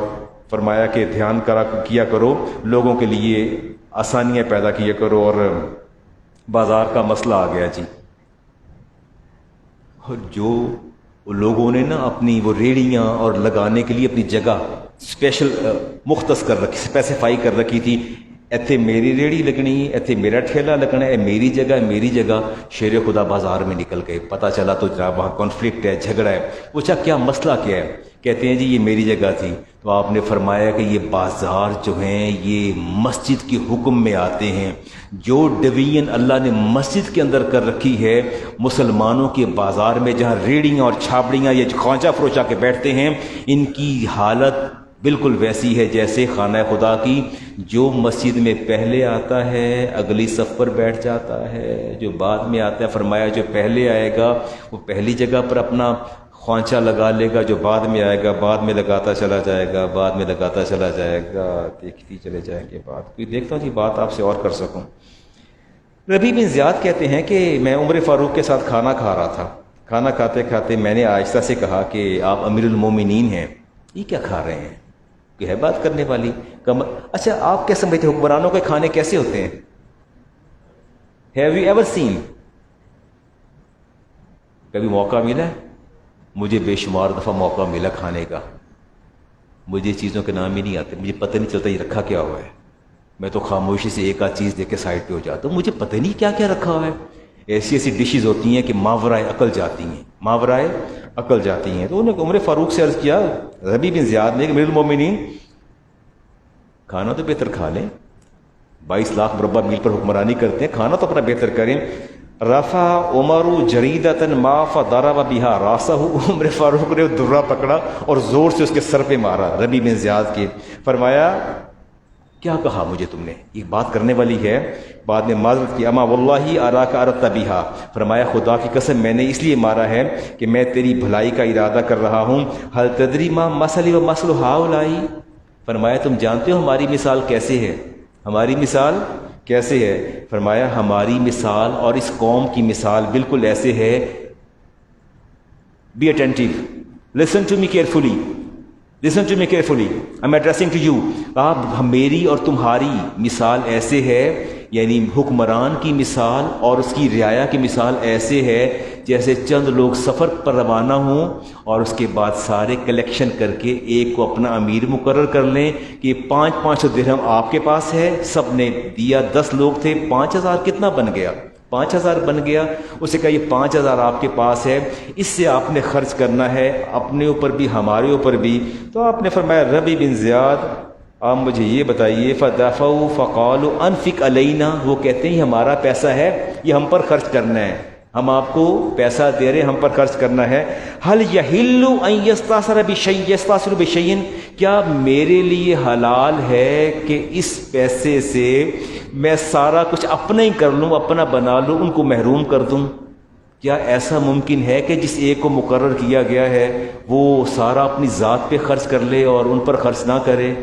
فرمایا کہ دھیان کیا کرو، لوگوں کے لیے آسانیاں پیدا کیا کرو، اور بازار کا مسئلہ آ گیا جی، اور جو لوگوں نے نا اپنی وہ ریڑیاں اور لگانے کے لیے اپنی جگہ اسپیشل مختص کر رکھی، اسپیسیفائی کر رکھی تھی، ایتھے میری ریڑھی لگنی ہے، ایتھے میرا ٹھیلا لگنا ہے، میری جگہ ہے، میری جگہ۔ شیر خدا بازار میں نکل گئے، پتہ چلا تو جناب وہاں کانفلکٹ ہے، جھگڑا ہے۔ پوچھا کیا مسئلہ کیا ہے؟ کہتے ہیں جی یہ میری جگہ تھی۔ تو آپ نے فرمایا کہ یہ بازار جو ہیں یہ مسجد کے حکم میں آتے ہیں، جو ڈویژن اللہ نے مسجد کے اندر کر رکھی ہے مسلمانوں کے بازار میں، جہاں ریڑیاں اور چھابڑیاں یہ خوانچہ فروچا کے بیٹھتے ہیں، ان کی حالت بالکل ویسی ہے جیسے خانہ خدا کی، جو مسجد میں پہلے آتا ہے اگلی صف پر بیٹھ جاتا ہے، جو بعد میں آتا ہے فرمایا جو پہلے آئے گا وہ پہلی جگہ پر اپنا خوانچہ لگا لے گا، جو بعد میں آئے گا بعد میں لگاتا چلا جائے گا، بعد میں لگاتا چلا جائے گا، دیکھتی چلے جائیں گے بات۔ کوئی دیکھتا ہوں جی بات آپ سے اور کر سکوں۔ ربیع بن زیاد کہتے ہیں کہ میں عمر فاروق کے ساتھ کھانا کھا رہا تھا، کھانا کھاتے کھاتے میں نے آہستہ سے کہا کہ آپ امیر المومنین ہیں، یہ کیا کھا رہے ہیں؟ کہ ہے بات کرنے والی۔ اچھا آپ کیا سمجھتے ہیں حکمرانوں کے کھانے کیسے ہوتے ہیں؟ Have you ever seen? کبھی موقع ملا ہے؟ مجھے بے شمار دفعہ موقع ملا کھانے کا، مجھے چیزوں کے نام ہی نہیں آتے، مجھے پتہ نہیں چلتا یہ رکھا کیا ہوا ہے، میں تو خاموشی سے ایک آدھ چیز دیکھ کے سائڈ پہ ہو جاتا ہوں، مجھے پتہ نہیں کیا کیا رکھا ہوا ہے۔ ایسی ایسی ڈشز ہوتی ہیں کہ ماورائے عقل جاتی ہیں، ماورائے عقل جاتی ہیں۔ تو انہوں نے عمر فاروق سے عرض کیا، ربیع بن زیاد نے کہ امیر المومنین کھانا تو بہتر کھا لیں، 22 لاکھ مربع میل پر حکمرانی کرتے ہیں، کھانا تو اپنا بہتر کریں۔ رفع عمر جریدۃ ما فضرب بها راسه، عمر فاروق نے درہ پکڑا اور زور سے اس کے سر پہ مارا ربیع بن زیاد کے۔ فرمایا کیا کہا مجھے تم نے؟ یہ بات کرنے والی ہے، بعد میں معذرت کی، اما واللہ اراک اردت بها، فرمایا خدا کی قسم میں نے اس لیے مارا ہے کہ میں تیری بھلائی کا ارادہ کر رہا ہوں۔ هل تدری ما مثلی و مثل هؤلاء، فرمایا تم جانتے ہو ہماری مثال کیسے ہے؟ ہماری مثال کیسے ہے؟ فرمایا ہماری مثال اور اس قوم کی مثال بالکل ایسے ہے، be attentive, listen to me carefully, listen to me carefully, I am addressing to you. آپ میری اور تمہاری مثال ایسے ہے، یعنی حکمران کی مثال اور اس کی رعایا کی مثال ایسے ہے جیسے چند لوگ سفر پر روانہ ہوں اور اس کے بعد سارے کلیکشن کر کے ایک کو اپنا امیر مقرر کر لیں کہ 500 درہم آپ کے پاس ہے، سب نے دیا، 10 لوگ تھے، 5000 کتنا بن گیا؟ 5000 بن گیا۔ اسے کہا یہ 5000 آپ کے پاس ہے، اس سے آپ نے خرچ کرنا ہے، اپنے اوپر بھی ہمارے اوپر بھی۔ تو آپ نے فرمایا ربیع بن زیاد آپ مجھے یہ بتائیے، فدفعوا فقالوا انفق علینا، وہ کہتے ہیں یہ ہمارا پیسہ ہے، یہ ہم پر خرچ کرنا ہے، ہم آپ کو پیسہ دے رہے ہیں، ہم پر خرچ کرنا ہے۔ هل يحل ان يستاثر بشيء يستاثر بشيء، کیا میرے لیے حلال ہے کہ اس پیسے سے میں سارا کچھ اپنا ہی کر لوں، اپنا بنا لوں، ان کو محروم کر دوں؟ کیا ایسا ممکن ہے کہ جس ایک کو مقرر کیا گیا ہے وہ سارا اپنی ذات پہ خرچ کر لے اور ان پر خرچ نہ کرے؟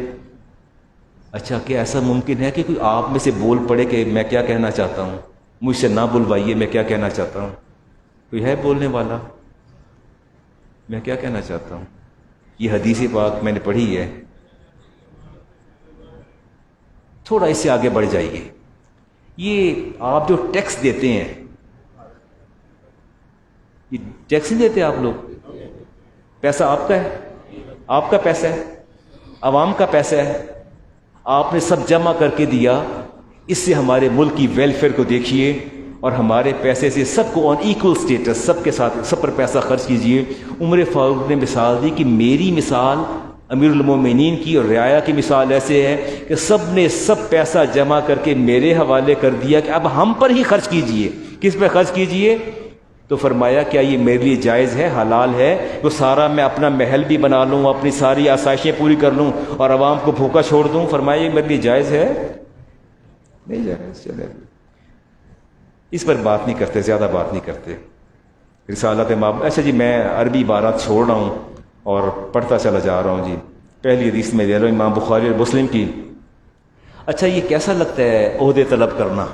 اچھا کیا ایسا ممکن ہے کہ کوئی آپ میں سے بول پڑے کہ میں کیا کہنا چاہتا ہوں، مجھ سے نہ بلوائیے میں کیا کہنا چاہتا ہوں؟ کوئی ہے بولنے والا؟ میں کیا کہنا چاہتا ہوں؟ یہ حدیث پاک میں نے پڑھی ہے، تھوڑا اس سے آگے بڑھ جائیے۔ یہ آپ جو ٹیکس دیتے ہیں، یہ ٹیکس نہیں دیتے آپ لوگ، پیسہ آپ کا ہے، آپ کا پیسہ ہے، عوام کا پیسہ ہے، آپ نے سب جمع کر کے دیا، اس سے ہمارے ملک کی ویلفیئر کو دیکھیے اور ہمارے پیسے سے سب کو آن ایکول سٹیٹس، سب کے ساتھ سب پر پیسہ خرچ کیجئے۔ عمر فاروق نے مثال دی کہ میری مثال امیر المومنین کی اور رعایا کی مثال ایسے ہے کہ سب نے سب پیسہ جمع کر کے میرے حوالے کر دیا کہ اب ہم پر ہی خرچ کیجئے۔ کس پہ خرچ کیجئے؟ تو فرمایا کیا یہ میرے لیے جائز ہے، حلال ہے؟ تو سارا میں اپنا محل بھی بنا لوں، اپنی ساری آسائشیں پوری کر لوں اور عوام کو بھوکا چھوڑ دوں؟ فرمایا یہ میرے لیے جائز ہے؟ نہیں جائز۔ چلے اس پر بات نہیں کرتے، زیادہ بات نہیں کرتے۔ رسالت ماب، اچھا جی میں عربی عبارات چھوڑ رہا ہوں اور پڑھتا چلا جا رہا ہوں جی۔ پہلی حدیث میں دے رہا ہوں امام بخاری اور مسلم کی، اچھا یہ کیسا لگتا ہے عہدے طلب کرنا؟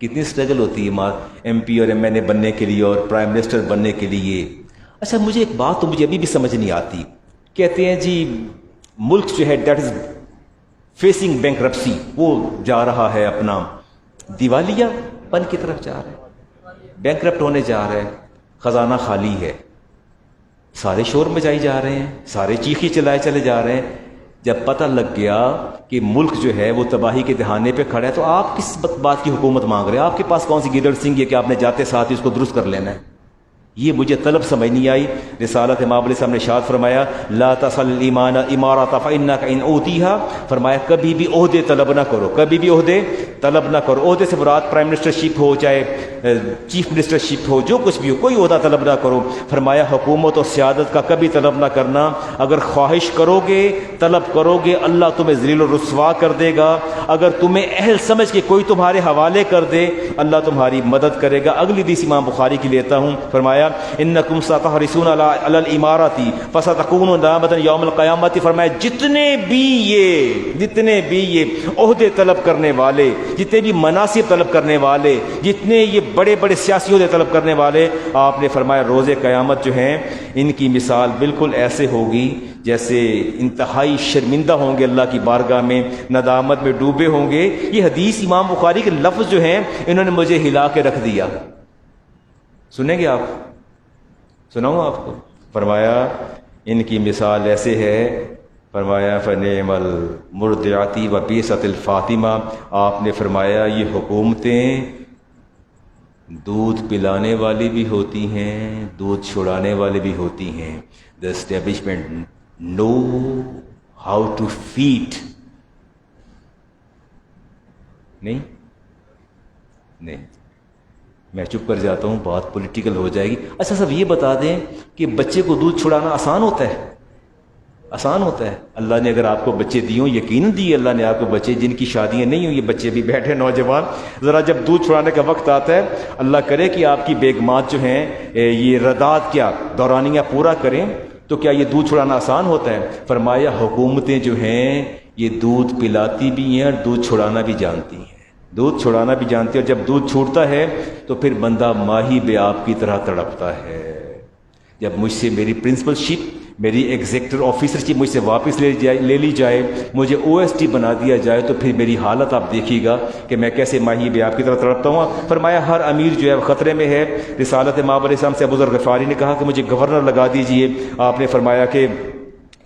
کتنی اسٹرگل ہوتی ہے ایم پی اور ایم این اے بننے کے لیے اور پرائم منسٹر بننے کے لیے. اچھا مجھے ایک بات تو مجھے ابھی بھی سمجھ نہیں آتی. کہتے ہیں جی ملک جو ہے دیٹ از فیسنگ بینکرپسی، وہ جا رہا ہے اپنا دیوالیہ پن کی طرف جا رہا ہے، بینکرپٹ ہونے جا رہا ہے، خزانہ خالی ہے، سارے شور مچائی جا رہے ہیں، سارے چیخی چلائے چلے جا رہے ہیں. جب پتہ لگ گیا کہ ملک جو ہے وہ تباہی کے دہانے پہ کھڑا ہے تو آپ کس بات کی حکومت مانگ رہے ہیں؟ آپ کے پاس کون سی گیدڑ سنگھ ہے کہ آپ نے جاتے ساتھ اس کو درست کر لینا ہے؟ یہ مجھے طلب سمجھ نہیں آئی. رسالت امام علیہ السلام نے ارشاد فرمایا لا تسل ایمان امارات فانک ان اوتیھا، فرمایا کبھی بھی عہدے طلب نہ کرو، کبھی بھی عہدے طلب نہ کرو. عہدے سے مراد پرائم منسٹر شپ ہو، چاہے چیف منسٹر شپ ہو، جو کچھ بھی ہو، کوئی عہدہ طلب نہ کرو. فرمایا حکومت اور سیادت کا کبھی طلب نہ کرنا. اگر خواہش کرو گے، طلب کرو گے، اللہ تمہیں ذلیل و رسوا کر دے گا. اگر تمہیں اہل سمجھ کے کوئی تمہارے حوالے کر دے، اللہ تمہاری مدد کرے گا. اگلی حدیث امام بخاری کی لیتا ہوں. فرمایا انکم ستحرسون علی الامارات فستکون ندامۃ یوم القیامۃ. فرمایا جتنے بھی یہ عہدے طلب کرنے والے، جتنے بھی مناصب طلب کرنے والے، جتنے یہ بڑے بڑے سیاسی عہدے طلب کرنے والے، آپ نے فرمایا روز قیامت جو ہیں ان کی مثال بالکل ایسے ہوگی جیسے انتہائی شرمندہ ہوں گے اللہ کی بارگاہ میں، ندامت میں ڈوبے ہوں گے. یہ حدیث امام بخاری کے لفظ جو ہیں انہوں نے مجھے ہلا کے رکھ دیا. سنیں گے آپ؟ سناؤں آپ کو؟ فرمایا ان کی مثال ایسے ہے. فرمایا فنعم المرضعات و بیست الفاطمہ. آپ نے فرمایا یہ حکومتیں دودھ پلانے والی بھی ہوتی ہیں، دودھ چھڑانے والی بھی ہوتی ہیں. The establishment know how to feed. نہیں میں چپ کر جاتا ہوں، بات پولیٹیکل ہو جائے گی. اچھا صاحب یہ بتا دیں کہ بچے کو دودھ چھڑانا آسان ہوتا ہے؟ آسان ہوتا ہے؟ اللہ نے اگر آپ کو بچے دیے ہوں، یقیناً دیے اللہ نے آپ کو بچے، جن کی شادیاں نہیں ہوئی، یہ بچے بھی بیٹھے نوجوان، ذرا جب دودھ چھڑانے کا وقت آتا ہے، اللہ کرے کہ آپ کی بیگمات جو ہیں یہ رضاعت کیا دورانیہ پورا کریں، تو کیا یہ دودھ چھڑانا آسان ہوتا ہے؟ فرمایا حکومتیں جو ہیں یہ دودھ پلاتی بھی ہیں اور دودھ چھڑانا بھی جانتی ہیں، دودھ چھڑانا بھی جانتی ہے. اور جب دودھ چھوڑتا ہے تو پھر بندہ ماہی بے آپ کی طرح تڑپتا ہے. جب مجھ سے میری پرنسپل شپ، میری ایگزیکٹو آفیسر شپ مجھ سے واپس لے لی جائے، مجھے OST بنا دیا جائے، تو پھر میری حالت آپ دیکھیے گا کہ میں کیسے ماہی بے آپ کی طرح تڑپتا ہوں. فرمایا ہر امیر جو ہے خطرے میں ہے. رسالت امام علیہ السلام سے ابو ذر غفاری نے کہا کہ مجھے گورنر لگا دیجئے. آپ نے فرمایا کہ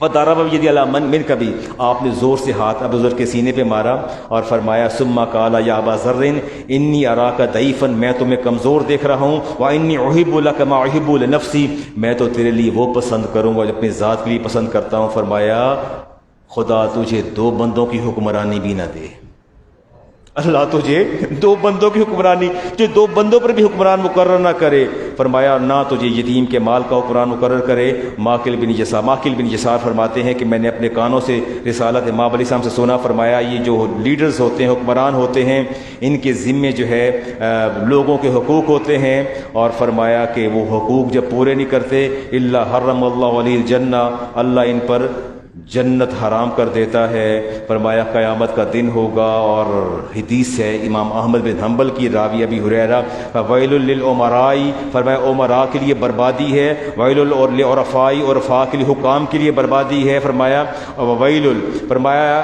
وَضَرَبَ بِيَدِهِ عَلَىٰ مَنْ کبھی، آپ نے زور سے ہاتھ ابو ذر کے سینے پہ مارا اور فرمایا ثم قال یا ابا ذر انی اراک ضعیفا، میں تمہیں کمزور دیکھ رہا ہوں، وانی احب لک ما احب لنفسی، میں تو تیرے لیے وہ پسند کروں گا جو اپنی ذات کے لیے پسند کرتا ہوں. فرمایا خدا تجھے دو بندوں کی حکمرانی بھی نہ دے. اللہ تجھے دو بندوں کی حکمرانی، تجھے دو بندوں پر بھی حکمران مقرر نہ کرے. فرمایا نہ تجھے یتیم کے مال کا حکمران مقرر کرے. ماکل بن یسار فرماتے ہیں کہ میں نے اپنے کانوں سے رسالت امام علیہ السلام سے سنا. فرمایا یہ جو لیڈرز ہوتے ہیں، حکمران ہوتے ہیں، ان کے ذمے جو ہے لوگوں کے حقوق ہوتے ہیں. اور فرمایا کہ وہ حقوق جب پورے نہیں کرتے الا حرم اللہ علیہ الجنہ، اللہ ان پر جنت حرام کر دیتا ہے. فرمایا قیامت کا دن ہوگا، اور حدیث ہے امام احمد بن حنبل کی، راوی ابی ہریرہ، ویل للامراء، فرمایا امراء کے لیے بربادی ہے، ویل للعرفاء، عرفاء کے لیے، حکام کے لیے بربادی ہے. فرمایا ویل، فرمایا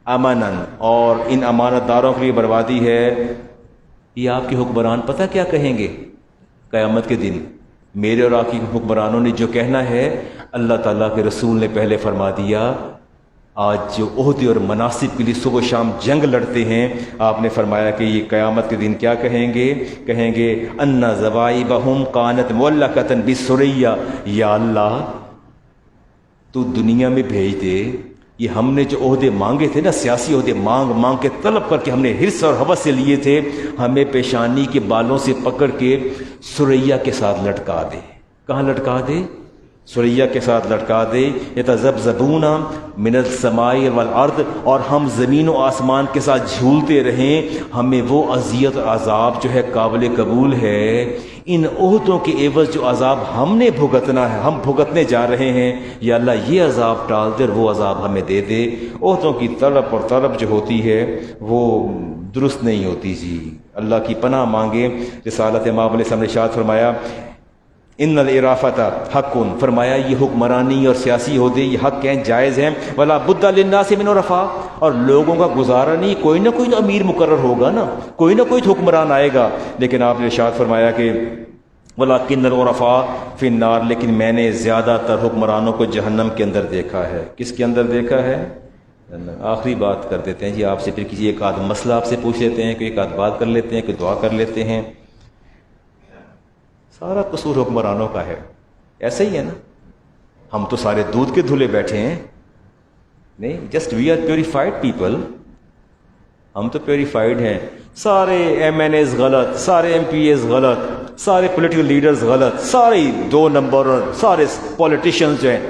امنا، اور ان امانت داروں کے لیے بربادی ہے. یہ آپ کے حکمران پتہ کیا کہیں گے قیامت کے دن؟ میرے اور آپ کی حکمرانوں نے جو کہنا ہے، اللہ تعالیٰ کے رسول نے پہلے فرما دیا. آج جو عہدے اور مناصب کے لیے صبح و شام جنگ لڑتے ہیں، آپ نے فرمایا کہ یہ قیامت کے دن کیا کہیں گے؟ کہیں گے ان ذوائبہم کانت معلقۃ بالسریہ، یا اللہ تو دنیا میں بھیج دے یہ ہم نے جو عہدے مانگے تھے نا، سیاسی عہدے مانگ کے طلب کر کے ہم نے حرص اور ہوس سے لیے تھے، ہمیں پیشانی کے بالوں سے پکڑ کے سریہ کے ساتھ لٹکا دے. کہاں لٹکا دے؟ سریہ کے ساتھ لٹکا دے. یتذبذبون من السماء والارض، اور ہم زمین و آسمان کے ساتھ جھولتے رہیں، ہمیں وہ اذیت اور عذاب جو ہے قابل قبول ہے. ان عہدوں کے عوض جو عذاب ہم نے بھگتنا ہے، ہم بھگتنے جا رہے ہیں، یا اللہ یہ عذاب ٹال دے اور وہ عذاب ہمیں دے دے۔ عہدوں کی طلب اور طلب جو ہوتی ہے وہ درست نہیں ہوتی جی، اللہ کی پناہ مانگے۔ رسالت امام علیہ السلام نے ارشاد فرمایا ان الارافت حق، فرمایا یہ حکمرانی اور سیاسی عہدے یہ حق ہیں، جائز ہیں، ولا بد للناس من عرفاء، اور لوگوں کا گزارا نہیں، کوئی نہ کوئی تو امیر مقرر ہوگا نا، کوئی نہ کوئی تو حکمران آئے گا۔ لیکن آپ نے ارشاد فرمایا کہ ولکن العرفاء فی النار، لیکن میں نے زیادہ تر حکمرانوں کو جہنم کے اندر دیکھا ہے۔ کس کے اندر دیکھا ہے؟ آخری بات کر دیتے ہیں جی آپ سے، پھر کسی ایک آدھ مسئلہ آپ سے پوچھ لیتے ہیں، کوئی ایک آدھ بات کر لیتے ہیں، کوئی دعا کر لیتے ہیں۔ سارا قصور حکمرانوں کا ہے، ایسا ہی ہے نا، ہم تو سارے دودھ کے دھلے بیٹھے ہیں، نہیں، just we are purified people, ہم تو پیوریفائڈ ہیں۔ سارے ایم این ایز غلط، سارے ایم پی ایز غلط، سارے پولیٹیکل لیڈرز غلط، سارے 2 نمبر، سارے پولیٹیشنز جو ہیں،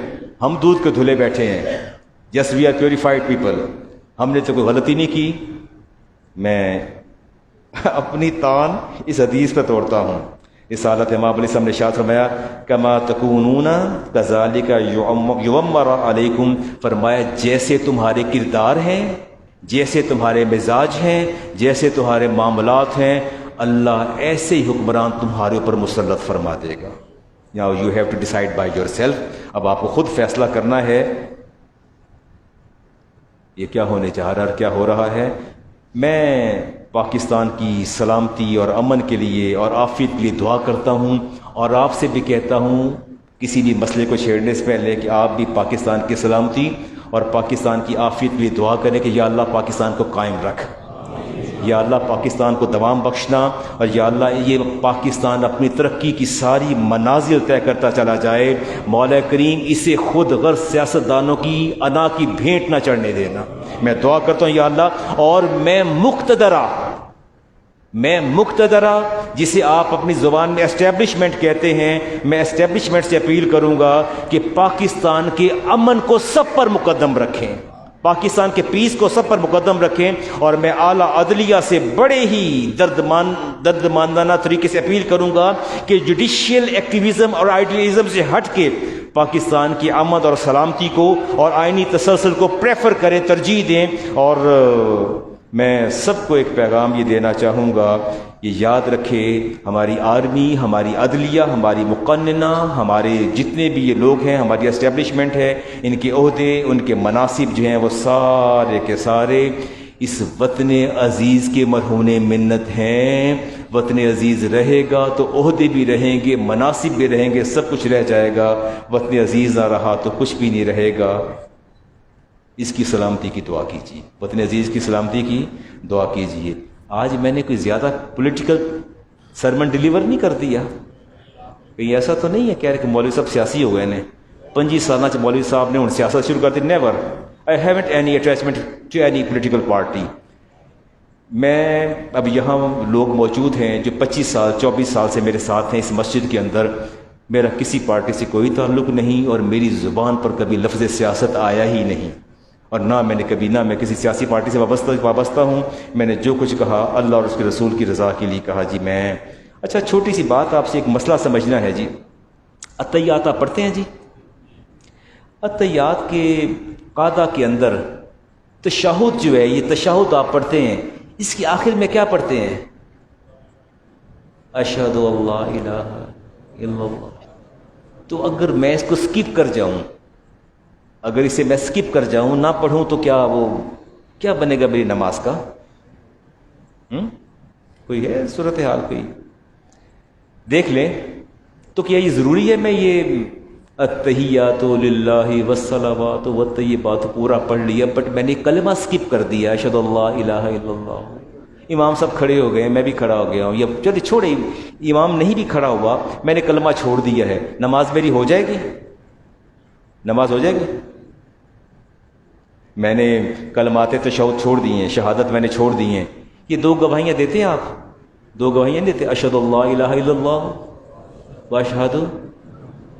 ہم دودھ کے دھلے بیٹھے ہیں، just we are purified people, ہم نے تو کوئی غلطی نہیں کی۔ میں اپنی تان اس حدیث پہ توڑتا ہوں۔ رسالت امام علیہ السلام نے ارشاد فرمایا کما تکونون کذالک یعمر علیکم، فرمایا جیسے تمہارے کردار ہیں، جیسے تمہارے مزاج ہیں، جیسے تمہارے معاملات ہیں، اللہ ایسے ہی حکمران تمہارے اوپر مسلط فرما دے گا۔ Now you have to decide by yourself، اب آپ کو خود فیصلہ کرنا ہے یہ کیا ہونے جا رہا ہے، کیا ہو رہا ہے۔ میں پاکستان کی سلامتی اور امن کے لیے اور عافیت کے لیے دعا کرتا ہوں، اور آپ سے بھی کہتا ہوں کسی بھی مسئلے کو چھیڑنے سے پہلے کہ آپ بھی پاکستان کی سلامتی اور پاکستان کی عافیت کے لیے دعا کریں کہ یا اللہ پاکستان کو قائم رکھ، یا اللہ پاکستان کو دوام بخشنا، اور یا اللہ یہ پاکستان اپنی ترقی کی ساری منازل طے کرتا چلا جائے، مولا کریم اسے خود غرض سیاستدانوں کی انا کی بھینٹ نہ چڑھنے دینا۔ میں دعا کرتا ہوں یا اللہ، اور میں مقتدرہ جسے آپ اپنی زبان میں اسٹیبلشمنٹ کہتے ہیں، میں اسٹیبلشمنٹ سے اپیل کروں گا کہ پاکستان کے امن کو سب پر مقدم رکھیں، پاکستان کے پیس کو سب پر مقدم رکھیں، اور میں اعلیٰ عدلیہ سے بڑے ہی دردمندانہ طریقے سے اپیل کروں گا کہ جوڈیشیل ایکٹیویزم اور آئیڈیلزم سے ہٹ کے پاکستان کی امن اور سلامتی کو اور آئینی تسلسل کو پریفر کریں، ترجیح دیں۔ اور میں سب کو ایک پیغام یہ دینا چاہوں گا، یہ یاد رکھے ہماری آرمی، ہماری عدلیہ، ہماری مقننہ، ہمارے جتنے بھی یہ لوگ ہیں، ہماری اسٹیبلشمنٹ ہے، ان کے عہدے، ان کے مناصب جو ہیں وہ سارے کے سارے اس وطن عزیز کے مرہون منت ہیں۔ وطن عزیز رہے گا تو عہدے بھی رہیں گے، مناصب بھی رہیں گے، سب کچھ رہ جائے گا۔ وطن عزیز نہ رہا تو کچھ بھی نہیں رہے گا۔ اس کی سلامتی کی دعا کیجیے، وطن عزیز کی سلامتی کی دعا کیجیے۔ آج میں نے کوئی زیادہ پولیٹیکل سرمن ڈیلیور نہیں کر دیا، کہیں ایسا تو نہیں ہے کہہ رہے کہ مولوی صاحب سیاسی ہو گئے نے، 25 سالہ مولوی صاحب نے ان سیاست شروع کر دی؟ Never, I haven't any attachment to any political party. میں اب یہاں لوگ موجود ہیں جو 25 سال 24 سال سے میرے ساتھ ہیں اس مسجد کے اندر، میرا کسی پارٹی سے کوئی تعلق نہیں، اور میری زبان پر کبھی لفظ سیاست آیا ہی نہیں، اور نہ میں نے کبھی، نہ میں کسی سیاسی پارٹی سے وابستہ ہوں۔ میں نے جو کچھ کہا اللہ اور اس کے رسول کی رضا کے لیے کہا جی۔ میں اچھا چھوٹی سی بات آپ سے ایک مسئلہ سمجھنا ہے جی، عطیات آپ پڑھتے ہیں جی؟ عطیات کے قاعدہ کے اندر تشہد جو ہے، یہ تشہد آپ پڑھتے ہیں، اس کی آخر میں کیا پڑھتے ہیں؟ اشہد اللہ الہ الا اللہ۔ تو اگر میں اس کو سکپ کر جاؤں، اگر اسے میں سکپ کر جاؤں، نہ پڑھوں، تو کیا بنے گا میری نماز کا؟ کوئی ہے صورتحال کوئی دیکھ لیں تو کیا یہ ضروری ہے میں یہ التحیات للہ والصلوات والطیبات پورا پڑھ لیا، بٹ میں نے کلمہ سکپ کر دیا، اشہد اللہ الہ الا اللہ۔ امام صاحب کھڑے ہو گئے، میں بھی کھڑا ہو گیا ہوں، یا چلے چھوڑے، امام نہیں بھی کھڑا ہوا، میں نے کلمہ چھوڑ دیا ہے، نماز میری ہو جائے گی؟ نماز ہو جائے گی؟ میں نے کلمات تشہد چھوڑ دی ہیں، شہادت میں نے چھوڑ دی ہیں، یہ 2 گواہیاں دیتے ہیں آپ؟ 2 گواہیاں دیتے، اشہد اللہ الہ الا اللہ واشہد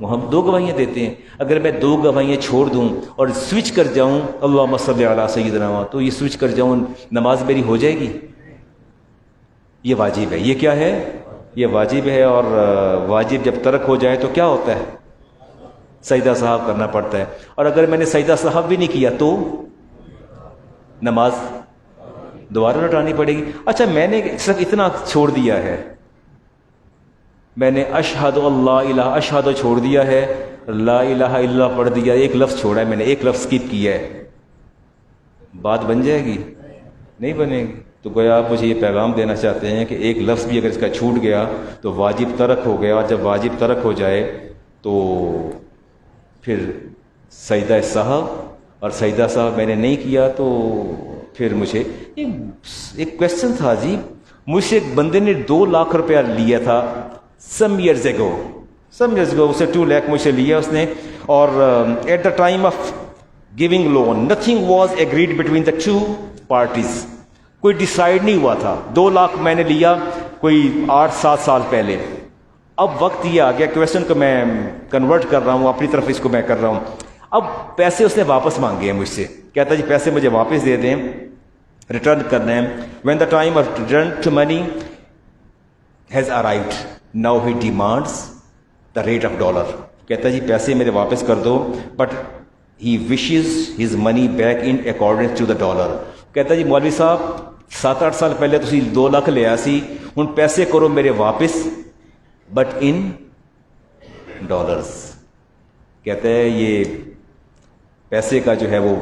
محمد، 2 گواہیاں دیتے ہیں۔ اگر میں 2 گواہیاں چھوڑ دوں اور سوئچ کر جاؤں اللہم صلی علی سیدنا، تو یہ سوئچ کر جاؤں، نماز میری ہو جائے گی؟ یہ واجب ہے، یہ کیا ہے؟ یہ واجب ہے، اور واجب جب ترک ہو جائے تو کیا ہوتا ہے؟ سجدہ صاحب کرنا پڑتا ہے. اور اگر میں نے سجدہ صاحب بھی نہیں کیا تو نماز دوبارہ لوٹانی پڑے گی. اچھا میں نے صرف اتنا چھوڑ دیا ہے، میں نے اشہد اللہ الہ اشہد چھوڑ دیا ہے، لا الہ الا اللہ پڑھ دیا، ایک لفظ چھوڑا ہے میں نے، ایک لفظ اسکپ کیا ہے، بات بن جائے گی؟ نہیں بنے گی. تو گویا آپ مجھے یہ پیغام دینا چاہتے ہیں کہ ایک لفظ بھی اگر اس کا چھوٹ گیا تو واجب ترک ہو گیا، اور جب واجب ترک ہو جائے تو پھر سجدہ صاحب، اور سجدہ صاحب میں نے نہیں کیا تو پھر مجھے ایک کویسچن تھا جی، مجھ سے ایک بندے نے 2 لاکھ روپیہ لیا تھا سم ایئرز اگو اسے 2 لاکھ مجھ سے لیا اس نے، اور at the time of giving loan nothing was agreed between the 2 parties. کوئی ڈیسائیڈ نہیں ہوا تھا. 2 لاکھ میں نے لیا کوئی 8-7 سال پہلے. اب وقت یہ آ گیا، کویسچن کو میں کنورٹ کر رہا ہوں اپنی طرف، اس کو میں کر رہا ہوں. اب پیسے اس نے واپس مانگے ہیں مجھ سے، کہتا جی پیسے مجھے واپس دے دیں، ریٹرن کرنا ہے. When the time of return to money has arrived now he demands the rate of dollar. کہتا جی پیسے میرے واپس کر دو، but he wishes his money back in according to the dollar. کہتا جی مولوی صاحب 7-8 سال پہلے تسی 2 لاکھ لیا سی، ہن پیسے کرو میرے واپس بٹ ان ڈالرز. کہتے ہیں یہ پیسے کا جو ہے وہ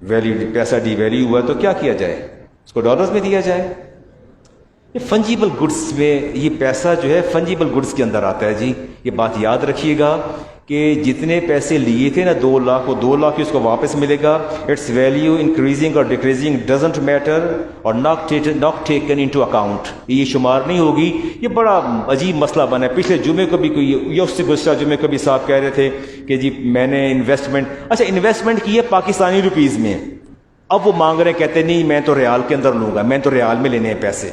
ویلیو، پیسہ ڈی ویلیو ہوا تو کیا جائے، اس کو ڈالرز میں دیا جائے. یہ فنجیبل گڈس میں یہ پیسہ جو ہے فنجیبل گڈس کے اندر آتا ہے جی. یہ بات یاد رکھیے گا کہ جتنے پیسے لیے تھے نا 2 لاکھ، وہ 2 لاکھ اس کو واپس ملے گا. اٹس ویلیو انکریزنگ اور ڈیکریزنگ ڈزنٹ میٹر اور ناٹ ٹیکن انٹو اکاؤنٹ. یہ شمار نہیں ہوگی. یہ بڑا عجیب مسئلہ بنا ہے. پچھلے جمعے کو بھی کوئی، یہ اس سے گزشتہ جمعے کو بھی صاحب کہہ رہے تھے کہ جی میں نے انویسٹمنٹ کی ہے پاکستانی روپیز میں، اب وہ مانگ رہے ہیں، کہتے نہیں میں تو ریال کے اندر لوں گا، میں تو ریال میں لینے ہیں پیسے.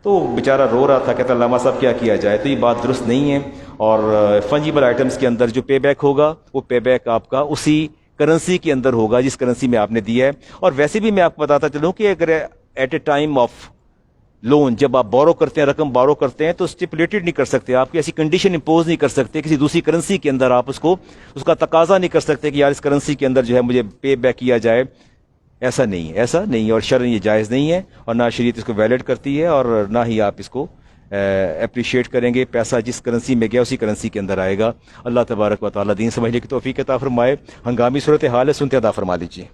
تو بیچارہ رو رہا تھا، کہتا علامہ صاحب کیا جائے. تو یہ بات درست نہیں ہے. اور فنجیبل آئٹمس کے اندر جو پے بیک ہوگا وہ پے بیک آپ کا اسی کرنسی کے اندر ہوگا جس کرنسی میں آپ نے دیا ہے. اور ویسے بھی میں آپ کو بتاتا چلوں کہ اگر at a time of loan جب آپ بورو کرتے ہیں، رقم بورو کرتے ہیں، تو اسٹیپولیٹڈ نہیں کر سکتے، آپ کی ایسی کنڈیشن امپوز نہیں کر سکتے کسی دوسری کرنسی کے اندر. آپ اس کا تقاضا نہیں کر سکتے کہ یار اس کرنسی کے اندر جو ہے مجھے پے بیک کیا جائے. ایسا نہیں، اور شرعاً یہ جائز نہیں ہے، اور نہ شریعت اس کو ویلڈ کرتی ہے، اور نہ ہی آپ اس کو اپریشیٹ کریں گے. پیسہ جس کرنسی میں گیا اسی کرنسی کے اندر آئے گا. اللہ تبارک و تعالیٰ دین سمجھنے کی توفیق عطا فرمائے. ہنگامی صورتحال ہے، سنتے ادا فرما لیجیے.